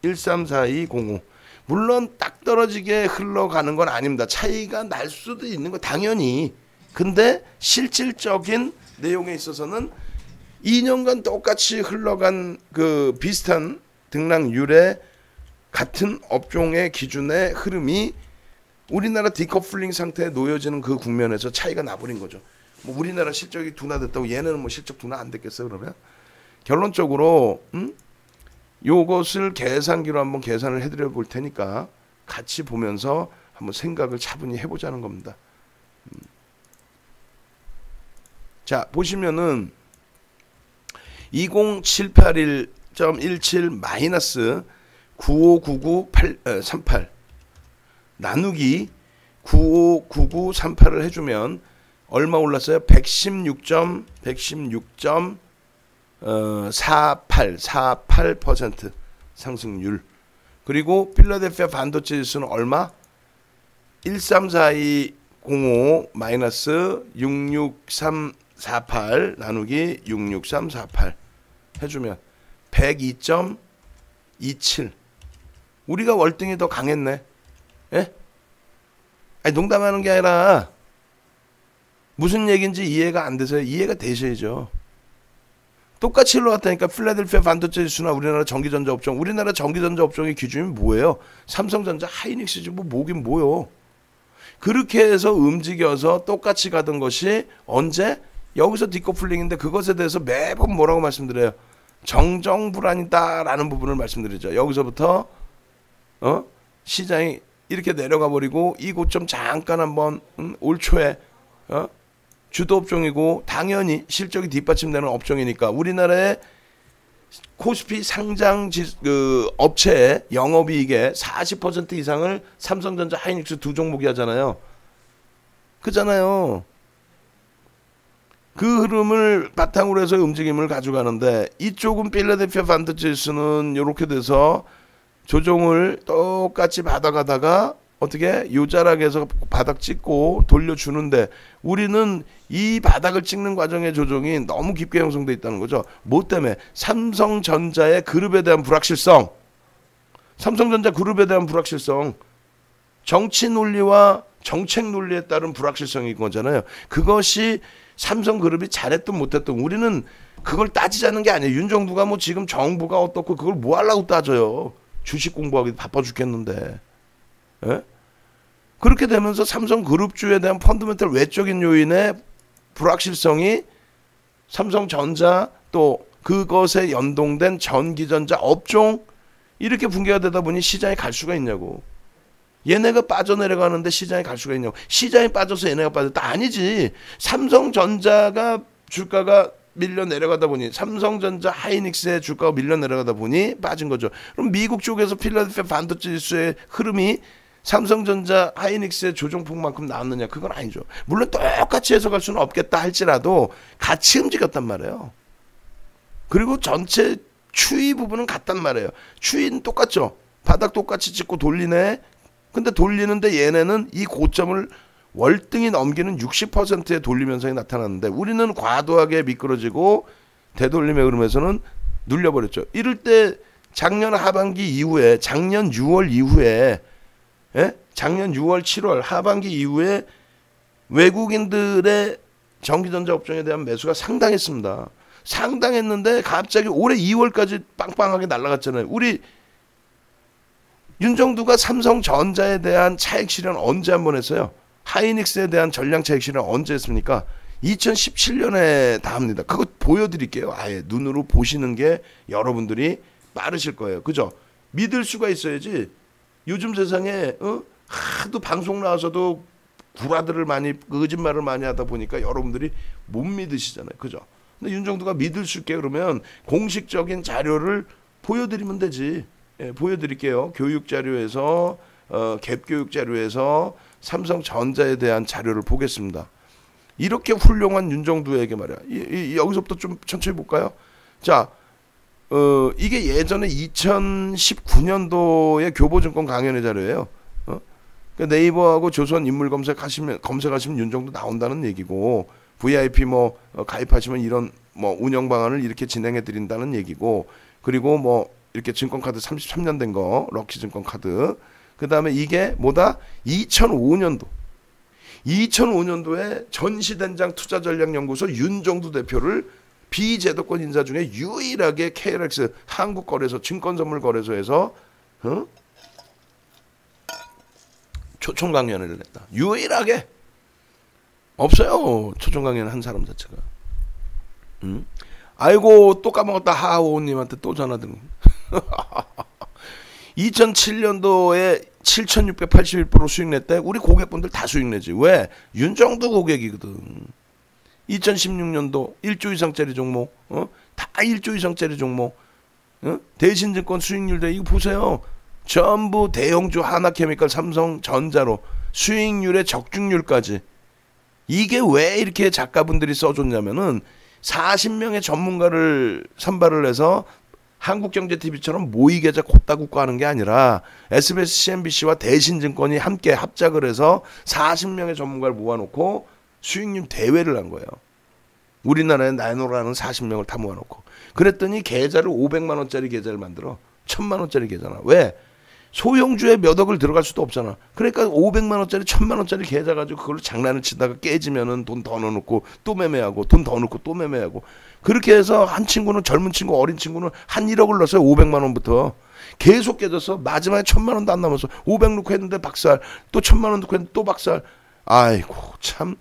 134205. 물론 딱 떨어지게 흘러가는 건 아닙니다. 차이가 날 수도 있는 거 당연히. 근데 실질적인 내용에 있어서는 2년간 똑같이 흘러간 그 비슷한 등락률의 같은 업종의 기준의 흐름이 우리나라 디커플링 상태에 놓여지는 그 국면에서 차이가 나버린 거죠. 뭐 우리나라 실적이 둔화됐다고 얘네는 뭐 실적 둔화 안 됐겠어요? 그러면 결론적으로 요것을 계산기로 한번 계산을 해드려 볼 테니까 같이 보면서 한번 생각을 차분히 해보자는 겁니다. 자, 보시면은 20781.17 마이너스 959938 나누기 959938을 해주면 얼마 올랐어요? 116.48% 상승률. 그리고 필라델피아 반도체 지수는 얼마? 134205 마이너스 66348 나누기 66348 해주면 102.27. 우리가 월등히 더 강했네. 예? 아니, 농담하는 게 아니라 무슨 얘기인지 이해가 안 돼서요. 이해가 되셔야죠. 똑같이 흘러갔다니까. 필라델피아 반도체 지수나 우리나라 전기전자 업종. 우리나라 전기전자 업종의 기준이 뭐예요? 삼성전자, 하이닉스지 뭐긴 뭐요. 그렇게 해서 움직여서 똑같이 가던 것이 언제? 여기서 디커플링인데 그것에 대해서 매번 뭐라고 말씀드려요? 정정불안이다라는 부분을 말씀드리죠. 여기서부터 시장이 이렇게 내려가 버리고 이 고점 잠깐 한번 올 초에 주도 업종이고 당연히 실적이 뒷받침되는 업종이니까 우리나라의 코스피 상장 업체의 영업이익의 40% 이상을 삼성전자, 하이닉스 두 종목이 하잖아요. 그잖아요. 그 흐름을 바탕으로 해서 움직임을 가져가는데 이쪽은 필라델피아 반도체 지수는 이렇게 돼서 조정을 똑같이 받아가다가 어떻게 요자락에서 바닥 찍고 돌려주는데 우리는 이 바닥을 찍는 과정의 조정이 너무 깊게 형성돼 있다는 거죠. 뭐 때문에? 삼성전자의 그룹에 대한 불확실성, 삼성전자 그룹에 대한 불확실성, 정치 논리와 정책 논리에 따른 불확실성인 거잖아요. 그것이 삼성그룹이 잘했든 못했든 우리는 그걸 따지자는 게 아니에요. 윤정부가 뭐 지금 정부가 어떻고 그걸 뭐 하려고 따져요. 주식 공부하기 바빠 죽겠는데. 예? 그렇게 되면서 삼성그룹주에 대한 펀더멘털 외적인 요인의 불확실성이 삼성전자 또 그것에 연동된 전기전자 업종 이렇게 붕괴가 되다 보니 시장에 갈 수가 있냐고. 얘네가 빠져내려가는데 시장에 갈 수가 있냐고. 시장에 빠져서 얘네가 빠졌다. 아니지. 삼성전자가 주가가 밀려 내려가다 보니 삼성전자 하이닉스의 주가가 밀려 내려가다 보니 빠진 거죠. 그럼 미국 쪽에서 필라델피아 반도체 지수의 흐름이 삼성전자 하이닉스의 조정폭만큼 나왔느냐? 그건 아니죠. 물론 똑같이 해석할 수는 없겠다 할지라도 같이 움직였단 말이에요. 그리고 전체 추이 부분은 같단 말이에요. 추이는 똑같죠. 바닥 똑같이 찍고 돌리네. 근데 돌리는데 얘네는 이 고점을 월등히 넘기는 60%의 돌림 현상이 나타났는데 우리는 과도하게 미끄러지고 되돌림의 흐름에서는 눌려버렸죠. 이럴 때 작년 하반기 이후에 작년 6월 이후에 작년 6월 7월 하반기 이후에 외국인들의 전기전자 업종에 대한 매수가 상당했습니다. 상당했는데 갑자기 올해 2월까지 빵빵하게 날아갔잖아요. 우리 윤정두가 삼성전자에 대한 차익 실현 언제 한번 했어요? 하이닉스에 대한 전량 차익 실현 언제 했습니까? 2017년에 다 합니다. 그거 보여드릴게요. 아예 눈으로 보시는 게 여러분들이 빠르실 거예요. 그죠? 믿을 수가 있어야지. 요즘 세상에 하도 방송 나와서도 구라들을 많이 거짓말을 많이 하다 보니까 여러분들이 못 믿으시잖아요. 그죠? 근데 윤정두가 믿을 수 있게 그러면 공식적인 자료를 보여드리면 되지. 예, 보여드릴게요. 교육 자료에서 갭 교육 자료에서 삼성전자에 대한 자료를 보겠습니다. 이렇게 훌륭한 윤정두에게 말이야. 여기서부터 좀 천천히 볼까요? 자, 이게 예전에 2019년도에 교보증권 강연의 자료예요. 그러니까 네이버하고 조선 인물 검색하시면 윤정두 나온다는 얘기고 VIP 뭐 가입하시면 이런 뭐 운영 방안을 이렇게 진행해 드린다는 얘기고 그리고 뭐 이렇게 증권카드 33년 된 거 럭키 증권카드 그 다음에 이게 뭐다 2005년도에 전시된장 투자전략연구소 윤정두 대표를 비제도권 인사 중에 유일하게 KLX 한국거래소 증권선물거래소에서 초청 강연을 했다. 유일하게 없어요. 초청 강연 한 사람 자체가. 아이고 또 까먹었다. 하하오님한테 또 전화 드는 2007년도에 7,681% 수익 냈대. 우리 고객분들 다 수익 내지. 왜? 윤정두 고객이거든. 2016년도 1조 이상짜리 종목, 다 1조 이상짜리 종목, 대신증권 수익률 대 이거 보세요. 전부 대형주 하나케미칼, 삼성전자로 수익률의 적중률까지. 이게 왜 이렇게 작가분들이 써줬냐면은 40명의 전문가를 선발을 해서 한국경제TV처럼 모의계좌 곧다굽고 하는 게 아니라 SBS, CNBC와 대신증권이 함께 합작을 해서 40명의 전문가를 모아놓고 수익률 대회를 한 거예요. 우리나라에 나노라는 40명을 다 모아놓고. 그랬더니 계좌를 500만 원짜리 계좌를 만들어. 1000만 원짜리 계좌나. 왜? 소형주에 몇 억을 들어갈 수도 없잖아. 그러니까 500만 원짜리 1000만 원짜리 계좌 가지고 그걸로 장난을 치다가 깨지면은 돈 더 넣어놓고 또 매매하고 돈 더 넣고 또 매매하고 그렇게 해서 한 친구는 젊은 친구 어린 친구는 한 1억을 넣었어요. 500만 원부터 계속 깨져서 마지막에 1000만 원도 안 남았어. 500 넣고 했는데 박살 또 1000만 원 넣고 했는데 또 박살. 아이고 참.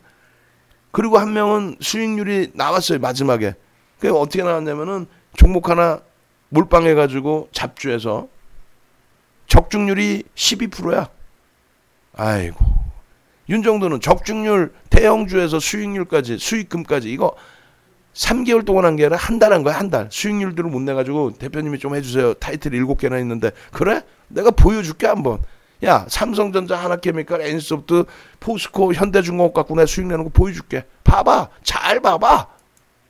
그리고 한 명은 수익률이 나왔어요. 마지막에. 그게 어떻게 나왔냐면은 종목 하나 몰빵해가지고 잡주해서 적중률이 12%야. 아이고. 윤정도는 적중률 대형주에서 수익률까지 수익금까지 이거 3개월 동안 한 게 아니라 한 달 한 거야. 한 달. 수익률들을 못 내가지고 대표님이 좀 해주세요. 타이틀 7개나 있는데 그래? 내가 보여줄게 한번. 야 삼성전자, 하나케미칼, NC소프트, 포스코, 현대중공업 갖고 내 수익 내는 거 보여줄게. 봐봐. 잘 봐봐.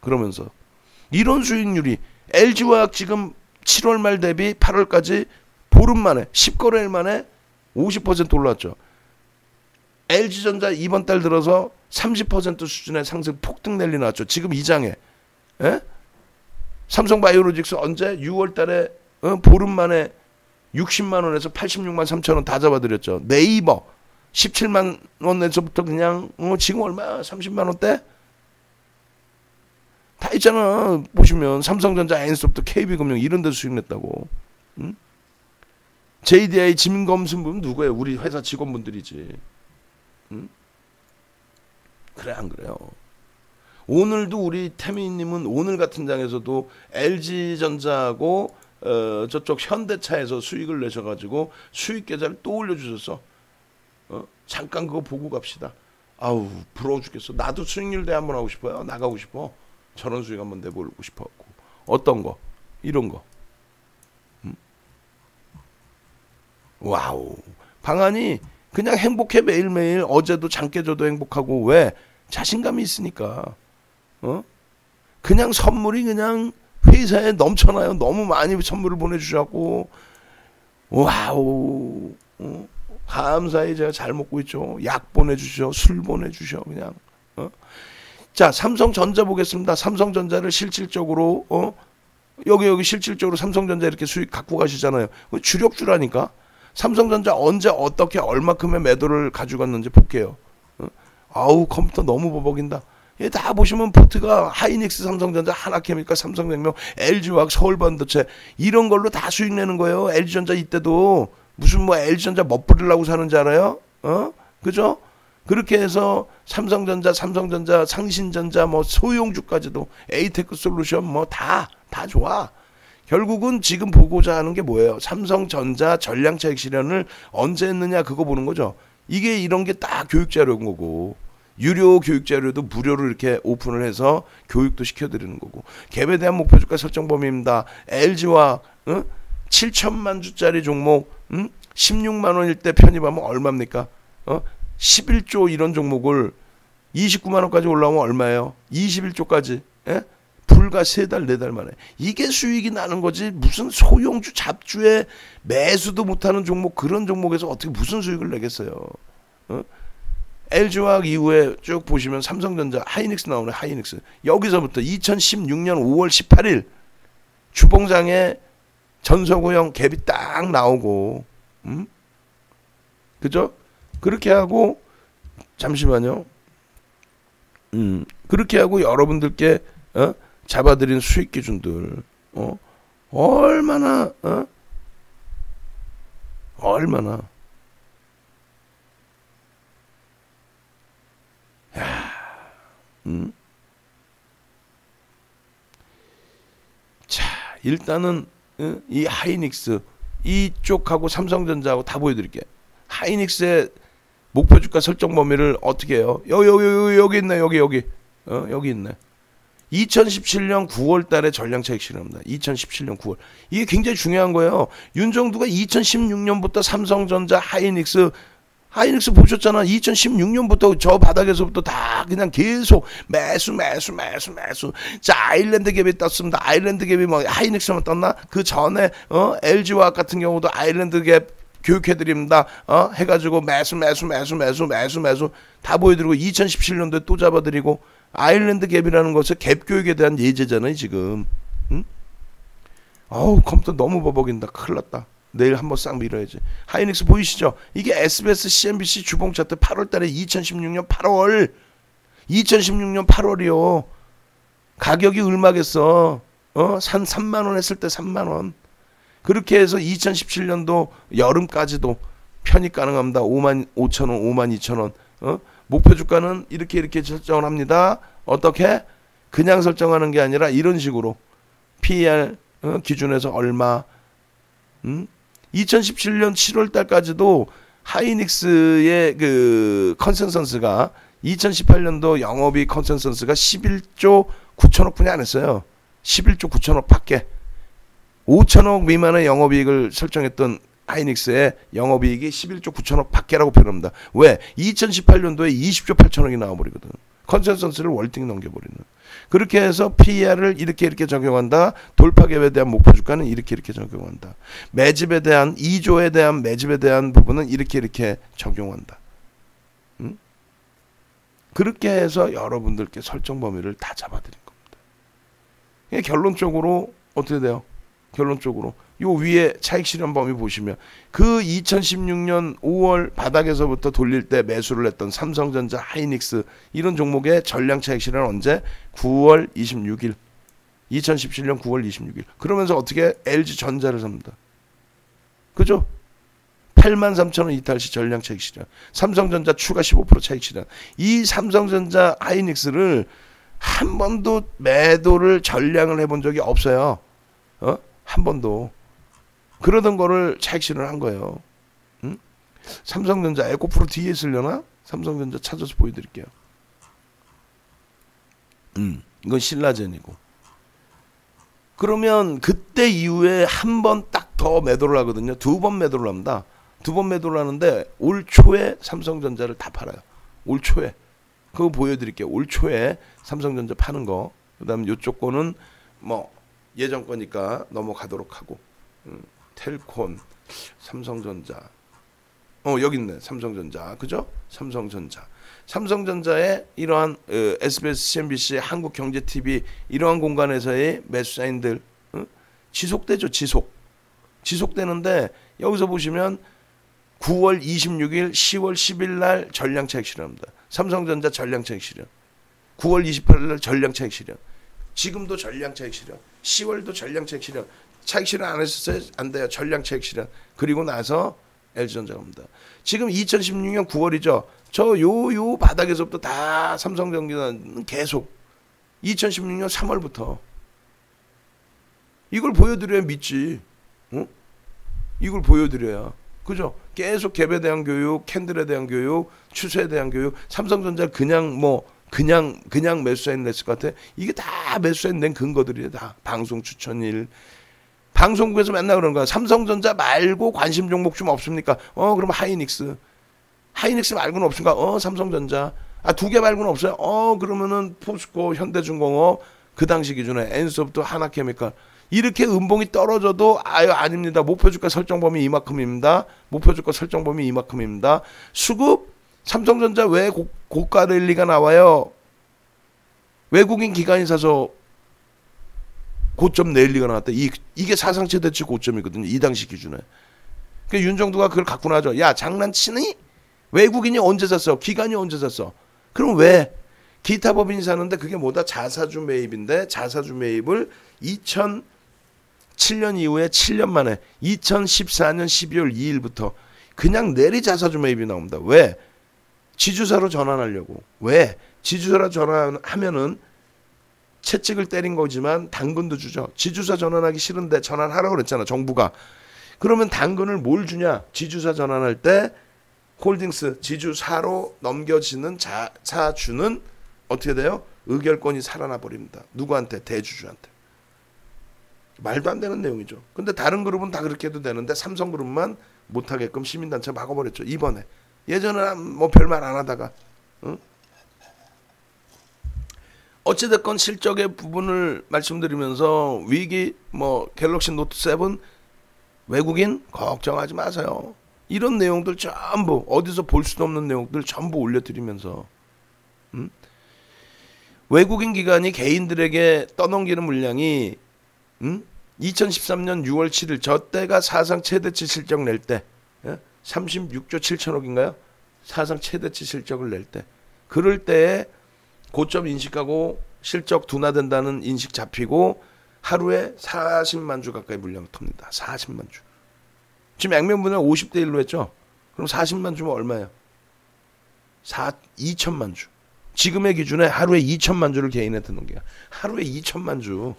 그러면서 이런 수익률이 LG화학 지금 7월 말 대비 8월까지 보름 만에 10거래일 만에 50% 올랐죠. LG전자 이번 달 들어서 30% 수준의 상승 폭등 랠리 나왔죠. 지금 이 장에. 에? 삼성바이오로직스 언제? 6월 달에 보름 만에 60만 원에서 86만 3천 원 다 잡아드렸죠. 네이버 17만 원에서부터 그냥 지금 얼마야? 30만 원대? 다 있잖아. 보시면 삼성전자, NC소프트, KB금융 이런 데서 수익 냈다고. 응? JDI 지민검수분 누구예요? 우리 회사 직원분들이지. 응? 그래 안 그래요? 오늘도 우리 태민님은 오늘 같은 장에서도 LG전자하고 저쪽 현대차에서 수익을 내셔가지고 수익 계좌를 또 올려주셨어. 잠깐 그거 보고 갑시다. 아우 부러워 죽겠어. 나도 수익률 대 한번 하고 싶어요. 나가고 싶어. 저런 수익 한번 내보고 싶어갖고. 어떤 거? 이런 거. 와우. 방안이 그냥 행복해 매일매일. 어제도 잠 깨져도 행복하고. 왜? 자신감이 있으니까. 그냥 선물이 그냥 회사에 넘쳐나요. 너무 많이 선물을 보내주셨고. 와우. 감사히 제가 잘 먹고 있죠. 약 보내주셔. 술 보내주셔. 그냥. 자, 삼성전자 보겠습니다. 삼성전자를 실질적으로 여기 실질적으로 삼성전자 이렇게 수익 갖고 가시잖아요. 주력주라니까. 삼성전자 언제 어떻게 얼마큼의 매도를 가져갔는지 볼게요. 아우 컴퓨터 너무 버벅인다. 다 보시면 포트가 하이닉스, 삼성전자, 하나케미칼, 삼성생명, LG화학, 서울반도체 이런 걸로 다 수익 내는 거예요. LG전자 이때도 무슨 뭐 LG전자 멋부리려고 사는지 알아요? 그죠? 그렇게 해서 삼성전자, 상신전자, 뭐 소용주까지도 에이테크 솔루션 뭐 다 좋아. 결국은 지금 보고자 하는 게 뭐예요? 삼성전자 전량차익 실현을 언제 했느냐 그거 보는 거죠. 이게 이런 게 딱 교육자료인 거고 유료 교육자료도 무료로 이렇게 오픈을 해서 교육도 시켜드리는 거고 갭에 대한 목표 주가 설정 범위입니다. LG와 7천만 주짜리 종목 16만 원일 때 편입하면 얼마입니까? 11조 이런 종목을 29만 원까지 올라오면 얼마예요? 21조까지. 예? 불과 3달 4달 만에. 이게 수익이 나는 거지. 무슨 소형주 잡주에 매수도 못하는 종목 그런 종목에서 어떻게 무슨 수익을 내겠어요. LG화학 이후에 쭉 보시면 삼성전자 하이닉스 나오네. 하이닉스. 여기서부터 2016년 5월 18일 주봉장에 전서구형 갭이 딱 나오고 그죠? 그렇게 하고 잠시만요. 그렇게 하고 여러분들께 잡아드린 수익 기준들 얼마나 얼마나 야, 자 일단은 이 하이닉스 이쪽하고 삼성전자하고 다 보여드릴게요. 하이닉스의 목표 주가 설정 범위를 어떻게 해요? 여기 있네. 여기 있네. 2017년 9월 달에 전량차익 실현합니다. 2017년 9월. 이게 굉장히 중요한 거예요. 윤정두가 2016년부터 삼성전자, 하이닉스 보셨잖아. 2016년부터 저 바닥에서부터 다 그냥 계속 매수. 자, 아일랜드 갭이 떴습니다. 아일랜드 갭이 뭐 하이닉스만 떴나? 그 전에 LG화학 같은 경우도 아일랜드 갭 교육해드립니다. 해가지고 매수 다 보여드리고 2017년도에 또 잡아드리고 아일랜드 갭이라는 것은 갭 교육에 대한 예제잖아요 지금. 어우 컴퓨터 너무 버벅인다. 큰일 났다. 내일 한번 싹 밀어야지. 하이닉스 보이시죠? 이게 SBS, CNBC 주봉 차트 8월달에 2016년 8월이요. 가격이 얼마겠어? 산 3만원 했을 때 3만원. 그렇게 해서 2017년도 여름까지도 편입 가능합니다. 55,000원, 52,000원. 목표 주가는 이렇게 설정을 합니다. 어떻게? 그냥 설정하는 게 아니라 이런 식으로 PER 기준에서 얼마. 2017년 7월 달까지도 하이닉스의 그 컨센서스가 2018년도 영업이익 컨센서스가 11조 9천억 분이 안 했어요. 11조 9천억 밖에. 5천억 미만의 영업이익을 설정했던 하이닉스의 영업이익이 11조 9천억 밖에라고 표현합니다. 왜? 2018년도에 20조 8천억이 나와버리거든. 컨센서스를 월등히 넘겨버리는. 그렇게 해서 PER을 이렇게 적용한다. 돌파갭에 대한 목표 주가는 이렇게 적용한다. 매집에 대한 2조에 대한 매집에 대한 부분은 이렇게 적용한다. 그렇게 해서 여러분들께 설정 범위를 다 잡아드린 겁니다. 결론적으로 어떻게 돼요? 결론적으로 요 위에 차익 실현 범위 보시면 그 2016년 5월 바닥에서부터 돌릴 때 매수를 했던 삼성전자, 하이닉스 이런 종목의 전량 차익 실현 언제? 9월 26일. 2017년 9월 26일. 그러면서 어떻게 LG전자를 삽니다. 그죠? 83,000원 이탈 시 전량 차익 실현. 삼성전자 추가 15% 차익 실현. 이 삼성전자, 하이닉스를 한 번도 매도를 전량을 해본 적이 없어요. 한 번도. 그러던 거를 차익 실현한 거예요. 삼성전자 에코프로 뒤에 있으려나? 삼성전자 찾아서 보여드릴게요. 이건 신라젠이고. 그러면 그때 이후에 한 번 딱 더 매도를 하거든요. 2번 매도를 합니다. 2번 매도를 하는데 올 초에 삼성전자를 다 팔아요. 올 초에. 그거 보여드릴게요. 올 초에 삼성전자 파는 거. 그 다음 요쪽 거는 뭐 예전 거니까 넘어가도록 하고. 텔콘, 삼성전자. 여기 있네. 삼성전자. 그죠? 삼성전자. 삼성전자의 이러한 SBS, CNBC, 한국경제TV 이러한 공간에서의 매수 사인들 지속되죠. 지속되는데 여기서 보시면 9월 26일, 10월 10일 날 전량 차익 실현합니다. 삼성전자 전량 차익 실현. 9월 28일 날 전량 차익 실현. 지금도 전량 차익 실현. 10월도 전량 차익 실현. 차익 실현 안 했었어요? 안 돼요. 전량 차익 실현. 그리고 나서 LG전자가 옵니다. 지금 2016년 9월이죠. 저 요 바닥에서부터 다 삼성전자는 계속 2016년 3월부터 이걸 보여드려야 믿지. 이걸 보여드려야. 그죠? 계속 갭에 대한 교육, 캔들에 대한 교육, 추세에 대한 교육. 삼성전자 그냥 매수사인 냈을 것 같아. 이게 다 매수사인 낸 근거들이에요. 다 방송 추천일. 방송국에서 맨날 그런 거야. 삼성전자 말고 관심 종목 좀 없습니까? 그럼 하이닉스. 하이닉스 말고는 없습니까? 삼성전자. 2개 말고는 없어요? 그러면은 포스코, 현대중공업, 그 당시 기준에 엔소프트, 하나케미칼. 이렇게 음봉이 떨어져도 아닙니다. 목표주가 설정 범위 이만큼입니다. 목표주가 설정 범위 이만큼입니다. 수급 삼성전자 왜 고가 랠리가 나와요? 외국인 기관이 사서 고점 랠리가 나왔다. 이게 사상 최대치 고점이거든요. 이 당시 기준에. 그러니까 윤정두가 그걸 갖고 나죠. 야 장난치니? 외국인이 언제 샀어? 기관이 언제 샀어? 그럼 왜? 기타 법인이 사는데 그게 뭐다? 자사주 매입인데 자사주 매입을 2007년 이후에 7년 만에 2014년 12월 2일부터 그냥 내리 자사주 매입이 나옵니다. 왜? 지주사로 전환하려고. 왜? 지주사로 전환하면은 채찍을 때린 거지만 당근도 주죠. 지주사 전환하기 싫은데 전환하라고 그랬잖아. 정부가. 그러면 당근을 뭘 주냐? 지주사 전환할 때 홀딩스 지주사로 넘겨지는 자사주는 어떻게 돼요? 의결권이 살아나 버립니다. 누구한테? 대주주한테. 말도 안 되는 내용이죠. 근데 다른 그룹은 다 그렇게 해도 되는데 삼성그룹만 못하게끔 시민단체 막아버렸죠. 이번에. 예전에는 뭐 별말 안 하다가. 어찌됐건 실적의 부분을 말씀드리면서 위기 갤럭시 노트 7 외국인 걱정하지 마세요. 이런 내용들 전부 어디서 볼 수도 없는 내용들 전부 올려드리면서 외국인 기관이 개인들에게 떠넘기는 물량이 2013년 6월 7일 저 때가 사상 최대치 실적 낼 때 36조 7천억인가요? 사상 최대치 실적을 낼 때 그럴 때에 고점 인식하고 실적 둔화된다는 인식 잡히고 하루에 40만 주 가까이 물량을 텁니다. 40만 주. 지금 양면분할 50대 1로 했죠? 그럼 40만 주면 얼마예요? 2천만 주. 지금의 기준에 하루에 2천만 주를 개인한테 넘겨요. 하루에 2천만 주.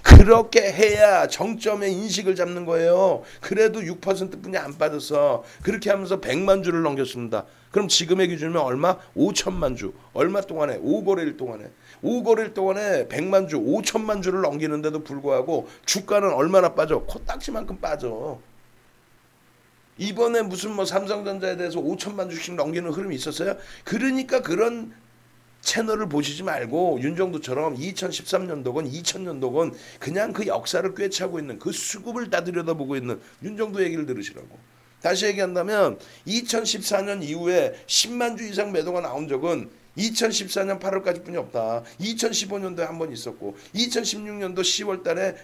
그렇게 해야 정점의 인식을 잡는 거예요. 그래도 6%뿐이 안 빠졌어. 그렇게 하면서 100만 주를 넘겼습니다. 그럼 지금의 기준이면 얼마? 5천만 주. 얼마 동안에? 5거래일 동안에. 5거래일 동안에 100만 주, 5천만 주를 넘기는데도 불구하고 주가는 얼마나 빠져? 코딱지만큼 빠져. 이번에 무슨 뭐 삼성전자에 대해서 5천만 주씩 넘기는 흐름이 있었어요? 그러니까 그런 채널을 보시지 말고 윤정도처럼 2013년도건 2000년도건 그냥 그 역사를 꿰차고 있는 그 수급을 다 들여다보고 있는 윤정도 얘기를 들으시라고. 다시 얘기한다면 2014년 이후에 10만 주 이상 매도가 나온 적은 2014년 8월까지 뿐이 없다. 2015년도에 한 번 있었고 2016년도 10월 달에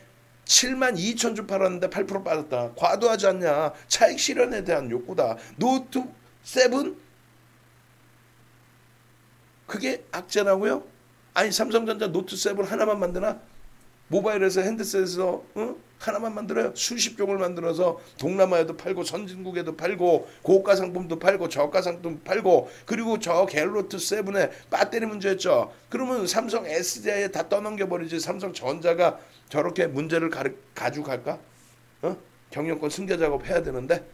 7만 2천 주 팔았는데 8% 빠졌다. 과도하지 않냐. 차익 실현에 대한 욕구다. 노트 7 그게 악재라고요? 아니 삼성전자 노트 7 하나만 만드나? 모바일에서 핸드셋에서 하나만 만들어요? 수십 종을 만들어서 동남아에도 팔고 선진국에도 팔고 고가 상품도 팔고 저가 상품 팔고 그리고 저 갤로트 7에 배터리 문제였죠. 그러면 삼성 SDI에 다 떠넘겨버리지. 삼성전자가 저렇게 문제를 가져갈까? 경영권 승계 작업 해야 되는데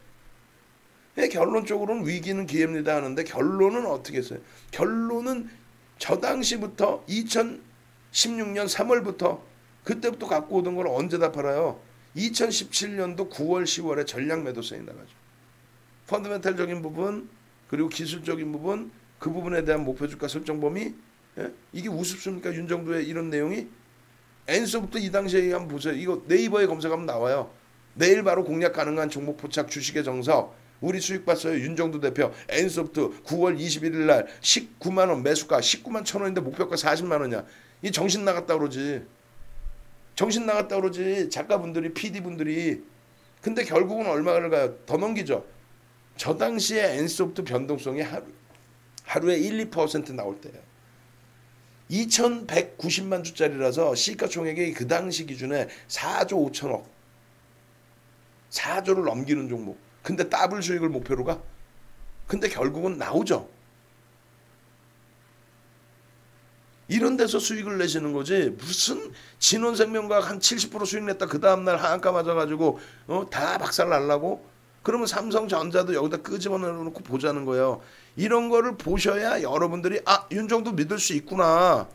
결론적으로는 위기는 기회입니다 하는데 결론은 어떻게 했어요? 결론은 저 당시부터 2016년 3월부터 그때부터 갖고 오던 걸 언제 다 팔아요? 2017년도 9월 10월에 전략 매도세에 나가죠. 펀더멘탈적인 부분 그리고 기술적인 부분 그 부분에 대한 목표 주가 설정 범위 이게 우습습니까? 윤정도의 이런 내용이 엔소부터 이 당시에 한번 보세요. 이거 네이버에 검색하면 나와요. 내일 바로 공략 가능한 종목 포착 주식의 정석 우리 수익 봤어요. 윤정도 대표 엔소프트 9월 21일 날 19만 원 매수가 19만 1,000원인데 목표가 40만 원이야. 이 정신 나갔다 그러지. 정신 나갔다 그러지. 작가분들이 PD분들이. 근데 결국은 얼마를 가요? 더 넘기죠. 저 당시에 엔소프트 변동성이 하루에 1, 2% 나올 때예요. 2,190만 주짜리라서 시가총액이 그 당시 기준에 4조 5천억 4조를 넘기는 종목. 근데 더블 수익을 목표로 가? 근데 결국은 나오죠. 이런 데서 수익을 내시는 거지. 무슨 진원생명과학 한 70% 수익 냈다 그 다음날 하한가 맞아가지고 다 박살 날라고? 그러면 삼성전자도 여기다 끄집어내놓고 보자는 거예요. 이런 거를 보셔야 여러분들이 윤정도 믿을 수 있구나.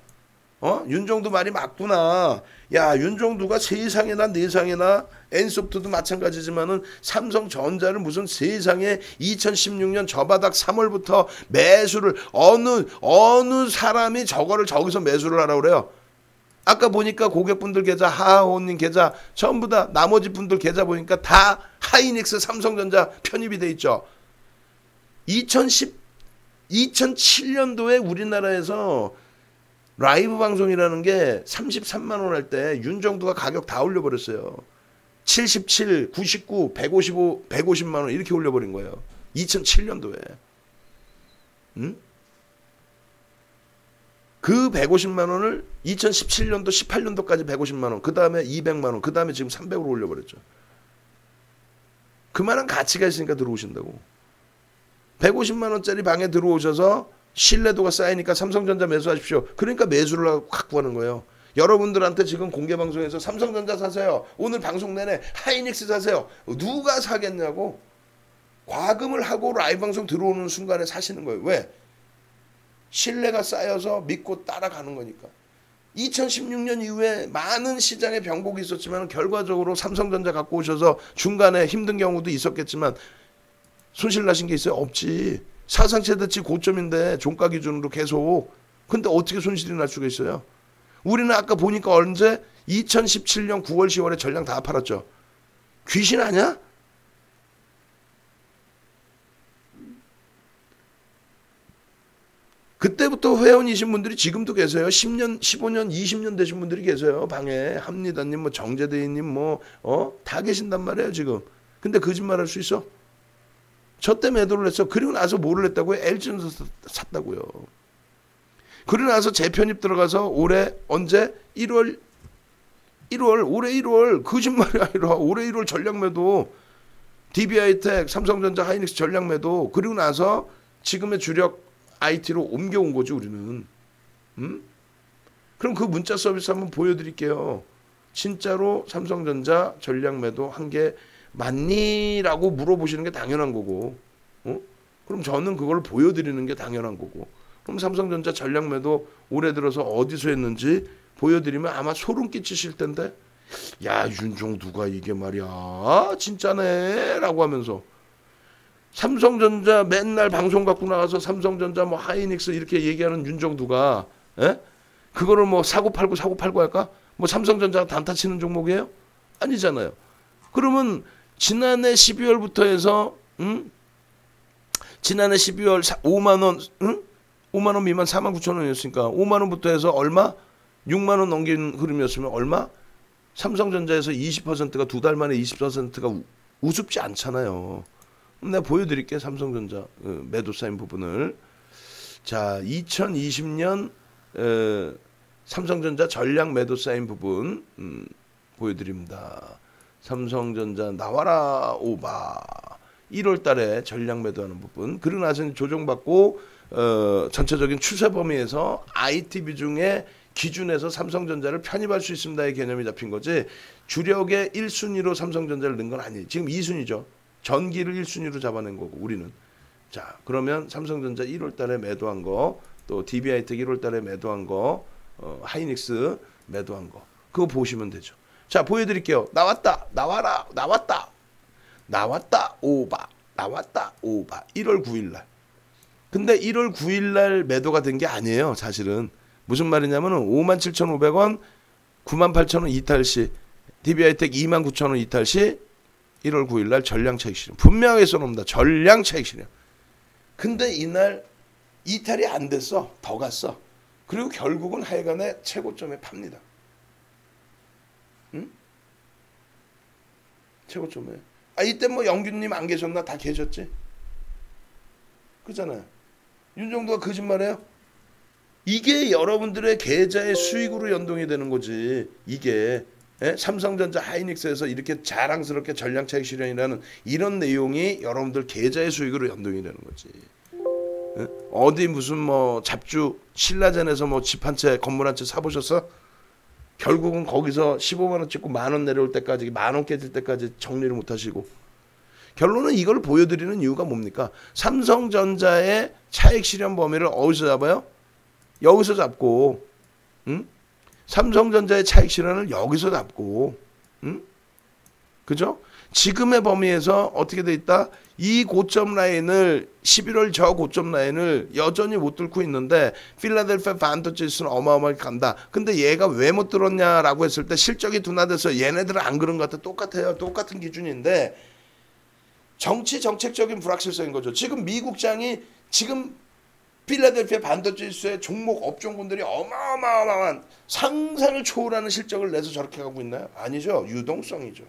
윤정도 말이 맞구나. 야, 윤정도가 세상에나 내상에나 엔소프트도 마찬가지지만은 삼성전자를 무슨 세상에 2016년 저바닥 3월부터 매수를 어느 사람이 저거를 저기서 매수를 하라고 그래요. 아까 보니까 고객분들 계좌 하하호님 계좌 전부 다 나머지 분들 계좌 보니까 다 하이닉스 삼성전자 편입이 돼 있죠. 2007년도에 우리나라에서 라이브 방송이라는 게 33만 원 할 때 윤정도가 가격 다 올려버렸어요. 77, 99, 155, 150만 원 이렇게 올려버린 거예요. 2007년도에. 그 150만 원을 2017년도, 18년도까지 150만 원, 그 다음에 200만 원, 그 다음에 지금 300으로 올려버렸죠. 그만한 가치가 있으니까 들어오신다고. 150만 원짜리 방에 들어오셔서 신뢰도가 쌓이니까 삼성전자 매수하십시오. 그러니까 매수를 하고 갖고 가는 거예요. 여러분들한테 지금 공개방송에서 삼성전자 사세요. 오늘 방송 내내 하이닉스 사세요. 누가 사겠냐고. 과금을 하고 라이브 방송 들어오는 순간에 사시는 거예요. 왜? 신뢰가 쌓여서 믿고 따라가는 거니까. 2016년 이후에 많은 시장에 병복이 있었지만 결과적으로 삼성전자 갖고 오셔서 중간에 힘든 경우도 있었겠지만 손실 나신 게 있어요? 없지. 사상 최대치 고점인데 종가 기준으로 계속. 근데 어떻게 손실이 날 수가 있어요? 우리는 아까 보니까 언제? 2017년 9월 10월에 전량 다 팔았죠. 귀신 아니야? 그때부터 회원이신 분들이 지금도 계세요. 10년, 15년, 20년 되신 분들이 계세요. 방에 합니다님, 뭐 정재대인님, 다 계신단 말이에요 지금. 근데 거짓말할 수 있어? 저 때 매도를 했어. 그리고 나서 뭐를 했다고요? LG전자 샀다고요. 그리고 나서 재편입 들어가서 올해 언제? 1월 올해 1월 거짓말이 아니라 올해 1월 전략 매도 DB하이텍, 삼성전자, 하이닉스 전략 매도 그리고 나서 지금의 주력 IT로 옮겨온 거죠 우리는. 그럼 그 문자 서비스 한번 보여드릴게요. 진짜로 삼성전자 전략 매도 한 게 맞니?라고 물어보시는 게 당연한 거고, 그럼 저는 그걸 보여드리는 게 당연한 거고, 그럼 삼성전자 전략 매도 올해 들어서 어디서 했는지 보여드리면 아마 소름 끼치실 텐데, 야 윤종두가 이게 말이야 진짜네 라고 하면서 삼성전자 맨날 방송 갖고 나가서 삼성전자 뭐 하이닉스 이렇게 얘기하는 윤종두가 그거를 뭐 사고 팔고 할까? 뭐 삼성전자가 단타 치는 종목이에요? 아니잖아요. 그러면 지난해 12월부터 해서 지난해 12월 5만 원 5만 원 미만 4만 9천 원이었으니까 5만 원부터 해서 얼마? 6만 원 넘긴 흐름이었으면 얼마? 삼성전자에서 20%가 두 달 만에 20%가 우습지 않잖아요. 내가 보여드릴게 삼성전자 매도 사인 부분을. 자 2020년 삼성전자 전략 매도 사인 부분 보여드립니다. 삼성전자 나와라 오바 1월 달에 전략 매도하는 부분. 그러고 나서 조정받고 전체적인 추세 범위에서 IT 비중의 기준에서 삼성전자를 편입할 수 있습니다의 개념이 잡힌 거지 주력의 1순위로 삼성전자를 넣은 건 아니에요. 지금 2순위죠. 전기를 1순위로 잡아낸 거고 우리는. 자 그러면 삼성전자 1월 달에 매도한 거, 또 DB하이텍 1월 달에 매도한 거, 하이닉스 매도한 거 그거 보시면 되죠. 자 보여드릴게요. 나왔다 나와라 나왔다 오바 1월 9일날. 근데 1월 9일날 매도가 된 게 아니에요. 사실은 무슨 말이냐면은 57,500원 98,000원 이탈시 DB하이텍 29,000원 이탈시 1월 9일날 전량 차익 실현 분명하게 써놓습니다. 전량 차익 실현. 근데 이날 이탈이 안 됐어. 더 갔어. 그리고 결국은 하여간에 최고점에 팝니다. 응? 최고점에. 이때 뭐 영균님 안 계셨나? 다 계셨지? 그잖아요. 윤정도가 거짓말해요? 이게 여러분들의 계좌의 수익으로 연동이 되는 거지. 이게 삼성전자 하이닉스에서 이렇게 자랑스럽게 전량 차익 실현이라는 이런 내용이 여러분들 계좌의 수익으로 연동이 되는 거지. 어디 무슨 뭐 잡주 신라젠에서 뭐 집 한 채 건물 한 채 사보셨어? 결국은 거기서 15만 원 찍고 만 원 내려올 때까지 만 원 깨질 때까지 정리를 못 하시고. 결론은 이걸 보여드리는 이유가 뭡니까? 삼성전자의 차익 실현 범위를 어디서 잡아요? 여기서 잡고, 삼성전자의 차익 실현을 여기서 잡고, 그죠? 지금의 범위에서 어떻게 돼 있다? 이 고점 라인을 11월 저 고점 라인을 여전히 못 뚫고 있는데 필라델피아 반도체지수는 어마어마하게 간다. 근데 얘가 왜 못 들었냐라고 했을 때 실적이 둔화돼서 얘네들은 안 그런 것 같아. 똑같아요. 똑같은 기준인데 정책적인 불확실성인 거죠. 지금 미국장이 지금 필라델피아 반도체지수의 종목 업종군들이 어마어마한 상상을 초월하는 실적을 내서 저렇게 가고 있나요? 아니죠. 유동성이죠.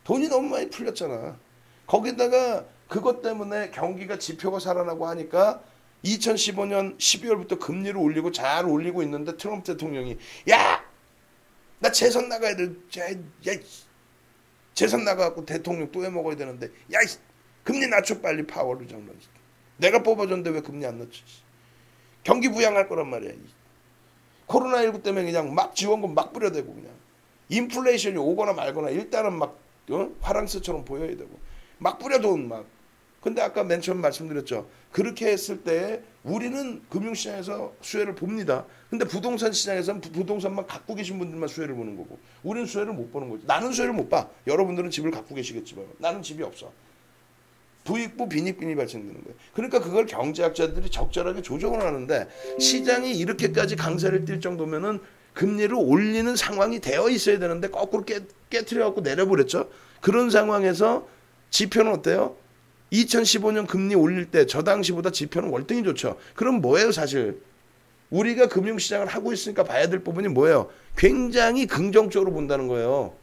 돈이 너무 많이 풀렸잖아. 거기다가 그것 때문에 경기가 지표가 살아나고 하니까 2015년 12월부터 금리를 올리고 잘 올리고 있는데 트럼프 대통령이 야! 나 재선 나가야 돼. 야, 재선 나가갖고 대통령 또 해먹어야 되는데 야! 금리 낮춰 빨리 파월을 장난. 내가 뽑아줬는데 왜 금리 안 낮춰. 경기 부양할 거란 말이야. 코로나19 때문에 그냥 막 지원금 막 뿌려대고 그냥. 인플레이션이 오거나 말거나 일단은 막 화랑스처럼 보여야 되고 막 뿌려돈 막. 근데 아까 맨 처음 말씀드렸죠. 그렇게 했을 때 우리는 금융시장에서 수혜를 봅니다. 근데 부동산 시장에서는 부동산만 갖고 계신 분들만 수혜를 보는 거고 우리는 수혜를 못 보는 거죠. 나는 수혜를 못 봐. 여러분들은 집을 갖고 계시겠지만 나는 집이 없어. 부익부 빈익빈이 발생되는 거예요. 그러니까 그걸 경제학자들이 적절하게 조정을 하는데 시장이 이렇게까지 강세를 띌 정도면은 금리를 올리는 상황이 되어 있어야 되는데 거꾸로 깨트려갖고 내려버렸죠. 그런 상황에서 지표는 어때요? 2015년 금리 올릴 때 저 당시보다 지표는 월등히 좋죠. 그럼 뭐예요 사실? 우리가 금융시장을 하고 있으니까 봐야 될 부분이 뭐예요? 굉장히 긍정적으로 본다는 거예요.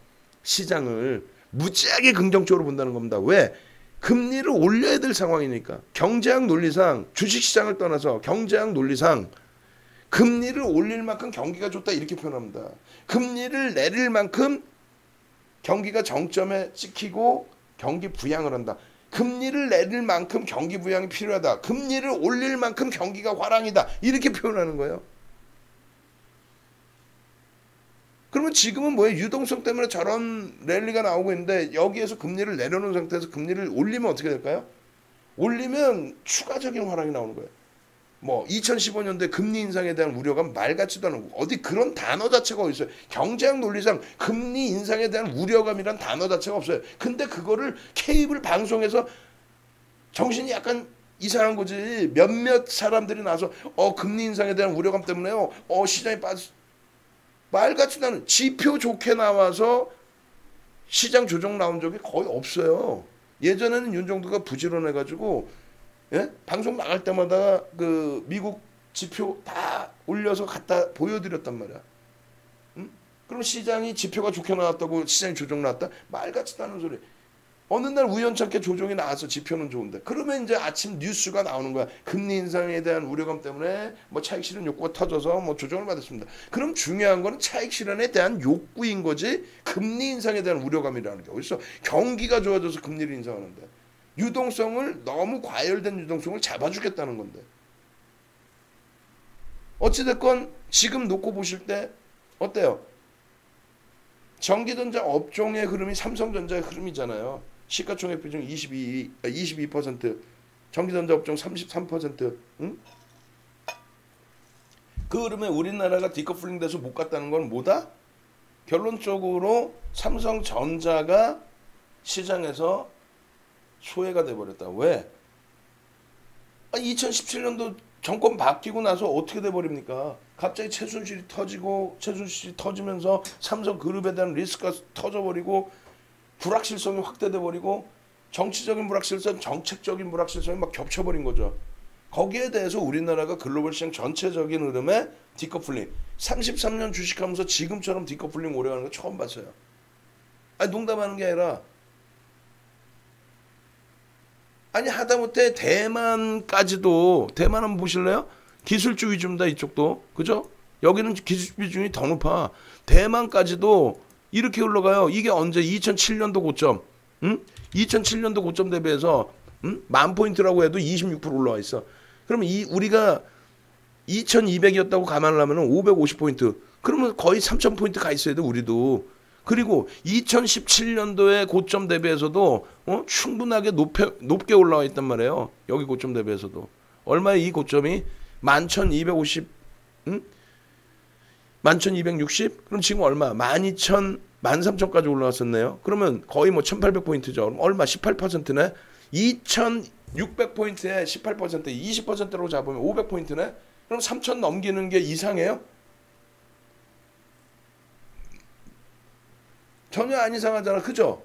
시장을 무지하게 긍정적으로 본다는 겁니다. 왜? 금리를 올려야 될 상황이니까. 경제학 논리상 주식시장을 떠나서 경제학 논리상 금리를 올릴 만큼 경기가 좋다 이렇게 표현합니다. 금리를 내릴 만큼 경기가 정점에 찍히고 경기 부양을 한다. 금리를 내릴 만큼 경기 부양이 필요하다. 금리를 올릴 만큼 경기가 화랑이다. 이렇게 표현하는 거예요. 그러면 그러면 지금은 뭐예요? 유동성 때문에 저런 랠리가 나오고 있는데 여기에서 금리를 내려놓은 상태에서 금리를 올리면 어떻게 될까요? 올리면 추가적인 하락이 나오는 거예요. 뭐 2015년도에 금리 인상에 대한 우려가 말 같지도 않고 어디 그런 단어 자체가 어디 있어요. 경제학 논리상 금리 인상에 대한 우려감이란 단어 자체가 없어요. 근데 그거를 케이블 방송에서 정신이 약간 이상한 거지. 몇몇 사람들이 나서 금리 인상에 대한 우려감 때문에요. 시장이 빠졌. 말 같지도 않은 지표 좋게 나와서 시장 조정 나온 적이 거의 없어요. 예전에는 윤정두가 부지런해가지고 방송 나갈 때마다 그 미국 지표 다 올려서 갖다 보여드렸단 말이야. 응? 그럼 시장이 지표가 좋게 나왔다고 시장이 조정 나왔다? 말 같지도 않은 소리. 어느 날 우연찮게 조정이 나와서 지표는 좋은데 그러면 이제 아침 뉴스가 나오는 거야. 금리 인상에 대한 우려감 때문에 뭐 차익 실현 욕구가 터져서 뭐 조정을 받았습니다. 그럼 중요한 거는 차익 실현에 대한 욕구인 거지 금리 인상에 대한 우려감이라는 게 어딨어. 경기가 좋아져서 금리를 인상하는데 유동성을 너무 과열된 유동성을 잡아주겠다는 건데 어찌됐건 지금 놓고 보실 때 어때요? 전기전자 업종의 흐름이 삼성전자의 흐름이잖아요. 시가총액 비중 22%, 전기전자 업종 33%. 응? 그 흐름에 우리나라가 디커플링 돼서 못 갔다는 건 뭐다? 결론적으로 삼성전자가 시장에서 소외가 돼버렸다. 왜? 2017년도 정권 바뀌고 나서 어떻게 돼버립니까? 갑자기 최순실이 터지고 최순실이 터지면서 삼성그룹에 대한 리스크가 터져버리고 불확실성이 확대돼버리고 정치적인 불확실성, 정책적인 불확실성이 막 겹쳐버린 거죠. 거기에 대해서 우리나라가 글로벌 시장 전체적인 흐름에 디커플링 33년 주식하면서 지금처럼 디커플링 오래 가는 거 처음 봤어요. 농담하는 게 아니라 하다못해 대만까지도 대만 한번 보실래요? 기술주 위주입니다. 이쪽도. 그죠? 여기는 기술 비중이 더 높아. 대만까지도 이렇게 흘러가요. 이게 언제? 2007년도 고점. 응? 2007년도 고점 대비해서 10,000포인트라고 해도 26% 올라와 있어. 그러면 우리가 2200이었다고 감안을 하면 550포인트. 그러면 거의 3000포인트 가 있어야 돼, 우리도. 그리고 2017년도에 고점 대비해서도 충분하게 높게 올라와 있단 말이에요. 여기 고점 대비해서도. 얼마에 이 고점이? 11,250, 응? 11,260? 그럼 지금 얼마? 12,000, 13,000까지 올라왔었네요. 그러면 거의 뭐 1,800포인트죠. 그럼 얼마? 18%네? 2,600포인트에 18%, 20%로 잡으면 500포인트네? 그럼 3,000 넘기는 게 이상해요? 전혀 안 이상하잖아. 그죠?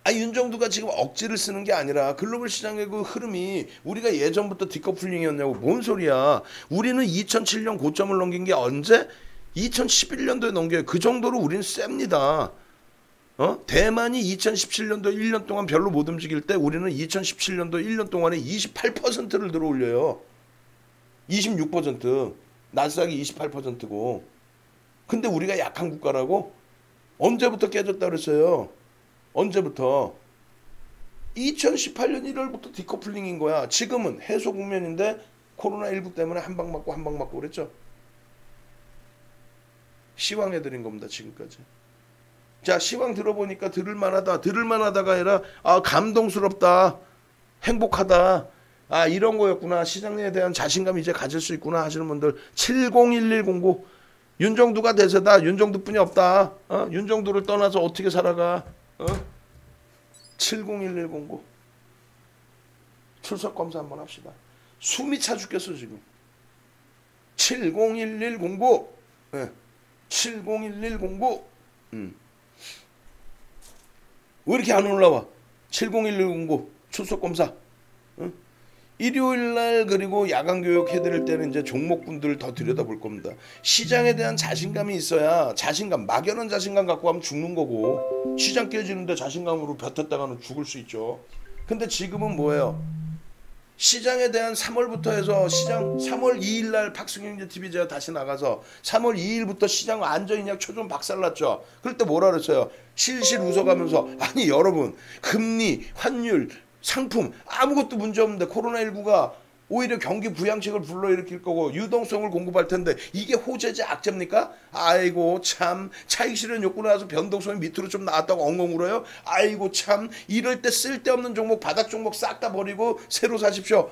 윤정두가 지금 억지를 쓰는 게 아니라 글로벌 시장의 그 흐름이 우리가 예전부터 디커플링이었냐고. 뭔 소리야. 우리는 2007년 고점을 넘긴 게 언제? 2011년도에 넘겨요. 그 정도로 우리는 셉니다. 대만이 2017년도 1년 동안 별로 못 움직일 때 우리는 2017년도 1년 동안에 28%를 들어올려요. 26%. 나스닥이 28%고. 근데 우리가 약한 국가라고? 언제부터 깨졌다 그랬어요? 언제부터? 2018년 1월부터 디커플링인 거야. 지금은 해소 국면인데 코로나19 때문에 한 방 맞고 그랬죠. 시황 해드린 겁니다. 지금까지. 자, 시황 들어보니까 들을만하다가 아니라 감동스럽다, 행복하다, 이런 거였구나, 시장에 대한 자신감 이제 가질 수 있구나 하시는 분들 701109 윤정두가 대세다. 윤정두뿐이 없다. 윤정두를 떠나서 어떻게 살아가. 701109 출석 검사 한번 합시다. 숨이 차 죽겠어 지금. 701109 701109 왜 이렇게 안 올라와? 701109 출석 검사. 일요일날 그리고 야간 교육 해드릴 때는 이제 종목분들 더 들여다볼 겁니다. 시장에 대한 자신감이 있어야, 자신감, 막연한 자신감 갖고 가면 죽는 거고, 시장 깨지는데 자신감으로 뱉었다가는 죽을 수 있죠. 근데 지금은 뭐예요? 시장에 대한 3월부터 해서 시장 3월 2일날 박승경제 TV 제가 다시 나가서 3월 2일부터 시장 안전이냐 초전 박살났죠. 그럴 때 뭐라 그랬어요? 실실 웃어가면서 여러분 금리, 환율, 상품 아무것도 문제 없는데 코로나19가 오히려 경기 부양책을 불러일으킬 거고 유동성을 공급할 텐데 이게 호재지 악재입니까? 아이고 참 차익 실현 욕구 나와서 변동성이 밑으로 좀 나왔다고 엉엉 울어요. 아이고 참 이럴 때 쓸데없는 종목 바닥 종목 싹 다 버리고 새로 사십시오.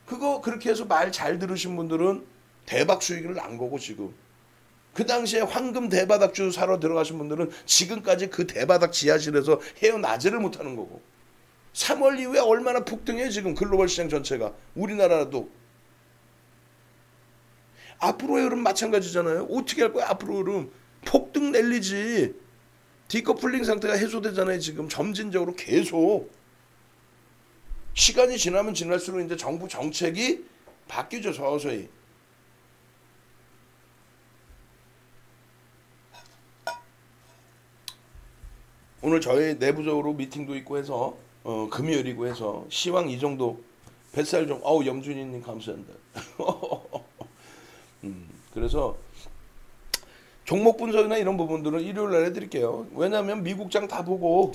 그거 그렇게 해서 말 잘 들으신 분들은 대박 수익을 난 거고 지금. 그 당시에 황금 대바닥주 사러 들어가신 분들은 지금까지 그 대바닥 지하실에서 헤어나지를 못하는 거고. 3월 이후에 얼마나 폭등해 지금 글로벌 시장 전체가. 우리나라도. 앞으로의 흐름 마찬가지잖아요. 어떻게 할 거야 앞으로 흐름. 폭등 랠리지. 디커플링 상태가 해소되잖아요 지금. 점진적으로 계속. 시간이 지나면 지날수록 이제 정부 정책이 바뀌죠 서서히. 오늘 저희 내부적으로 미팅도 있고 해서 금요일이고 해서 시황 이 정도 뱃살 좀 염준희님 감사합니다. 그래서 종목 분석이나 이런 부분들은 일요일 날 해드릴게요. 왜냐하면 미국장 다 보고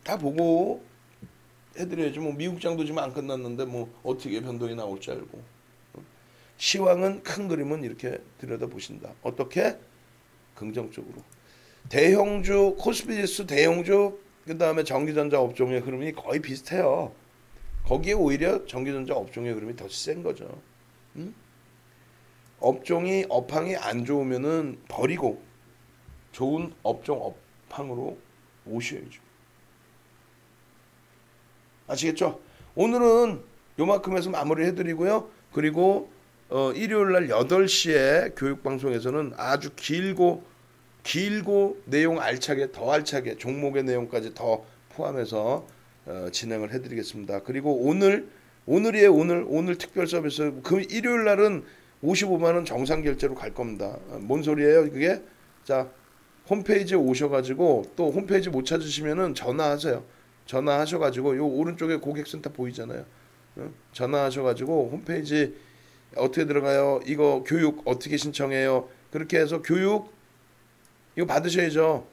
다 보고 해드려야지. 뭐 미국장도 지금 안 끝났는데 뭐 어떻게 변동이 나올지 알고. 시황은 큰 그림은 이렇게 들여다보신다. 어떻게? 긍정적으로. 대형주 코스피지수 대형주 그다음에 전기전자 업종의 흐름이 거의 비슷해요. 거기에 오히려 전기전자 업종의 흐름이 더 센 거죠. 업종이 업황이 안 좋으면은 버리고 좋은 업종 업황으로 오셔야죠. 아시겠죠? 오늘은 요만큼 해서 마무리 해드리고요. 그리고 일요일날 8시에 교육방송에서는 아주 길고 내용 알차게 더 알차게 종목의 내용까지 더 포함해서 진행을 해드리겠습니다. 그리고 오늘이에요. 오늘 특별 서비스. 그 일요일 날은 55만 원 정상 결제로 갈 겁니다. 뭔 소리예요 그게? 자 홈페이지에 오셔가지고 또 홈페이지 못 찾으시면은 전화하세요. 전화하셔가지고 요 오른쪽에 고객센터 보이잖아요. 전화하셔가지고 홈페이지 어떻게 들어가요? 이거 교육 어떻게 신청해요? 그렇게 해서 교육 이거 받으셔야죠.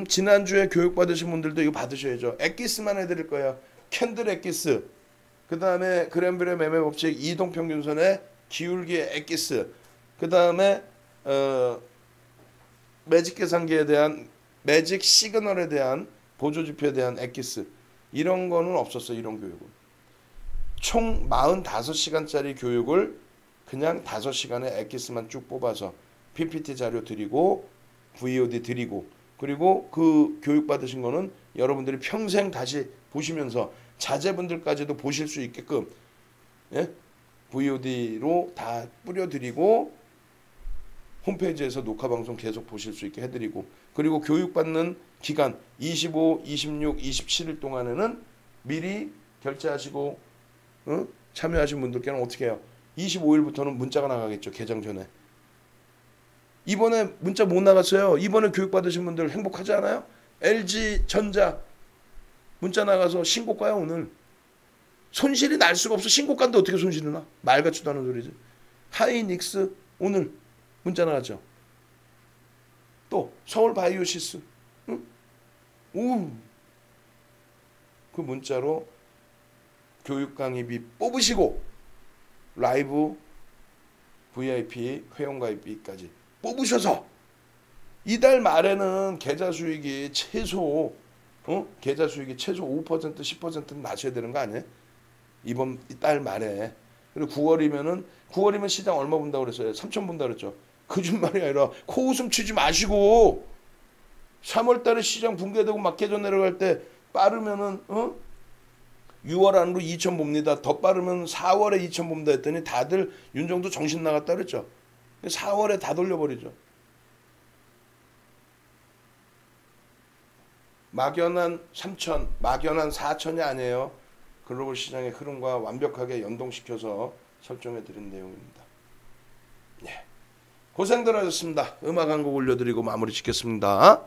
지난주에 교육 받으신 분들도 이거 받으셔야죠. 엑기스만 해드릴 거예요. 캔들 엑기스. 그 다음에 그램블의 매매 법칙 이동평균선의 기울기의 엑기스. 그 다음에 매직 계산기에 대한 매직 시그널에 대한 보조지표에 대한 엑기스. 이런 거는 없었어. 이런 교육은. 총 45시간짜리 교육을 그냥 5시간에 엑기스만 쭉 뽑아서 PPT 자료 드리고 VOD 드리고 그리고 그 교육 받으신 거는 여러분들이 평생 다시 보시면서 자제분들까지도 보실 수 있게끔 VOD로 다 뿌려드리고 홈페이지에서 녹화방송 계속 보실 수 있게 해드리고 그리고 교육받는 기간 25, 26, 27일 동안에는 미리 결제하시고 참여하신 분들께는 어떻게 해요? 25일부터는 문자가 나가겠죠. 개장 전에. 이번에 문자 못 나갔어요. 이번에 교육받으신 분들 행복하지 않아요? LG전자 문자 나가서 신고가요 오늘. 손실이 날 수가 없어. 신고가인데 어떻게 손실이 나? 말 같지도 않은 소리지. 하이닉스 오늘 문자 나갔죠. 또 서울바이오시스 그 문자로 교육 강의비 뽑으시고 라이브 VIP 회원가입비까지 뽑으셔서 이달 말에는 계좌 수익이 최소 5% 10%는 나셔야 되는 거 아니에요? 이번 달 말에. 그리고 9월이면 시장 얼마 본다고 그랬어요? 3천 본다고 그랬죠. 거짓말이 아니라 코웃음 치지 마시고 3월 달에 시장 붕괴되고 막 깨져 내려갈 때 빠르면은 6월 안으로 2천 봅니다. 더 빠르면 4월에 2천 봅니다 했더니 다들 윤정도 정신 나갔다 그랬죠. 4월에 다 돌려버리죠. 막연한 3천, 막연한 4천이 아니에요. 글로벌 시장의 흐름과 완벽하게 연동시켜서 설정해드린 내용입니다. 네. 고생들 하셨습니다. 음악 한 곡 올려드리고 마무리 짓겠습니다.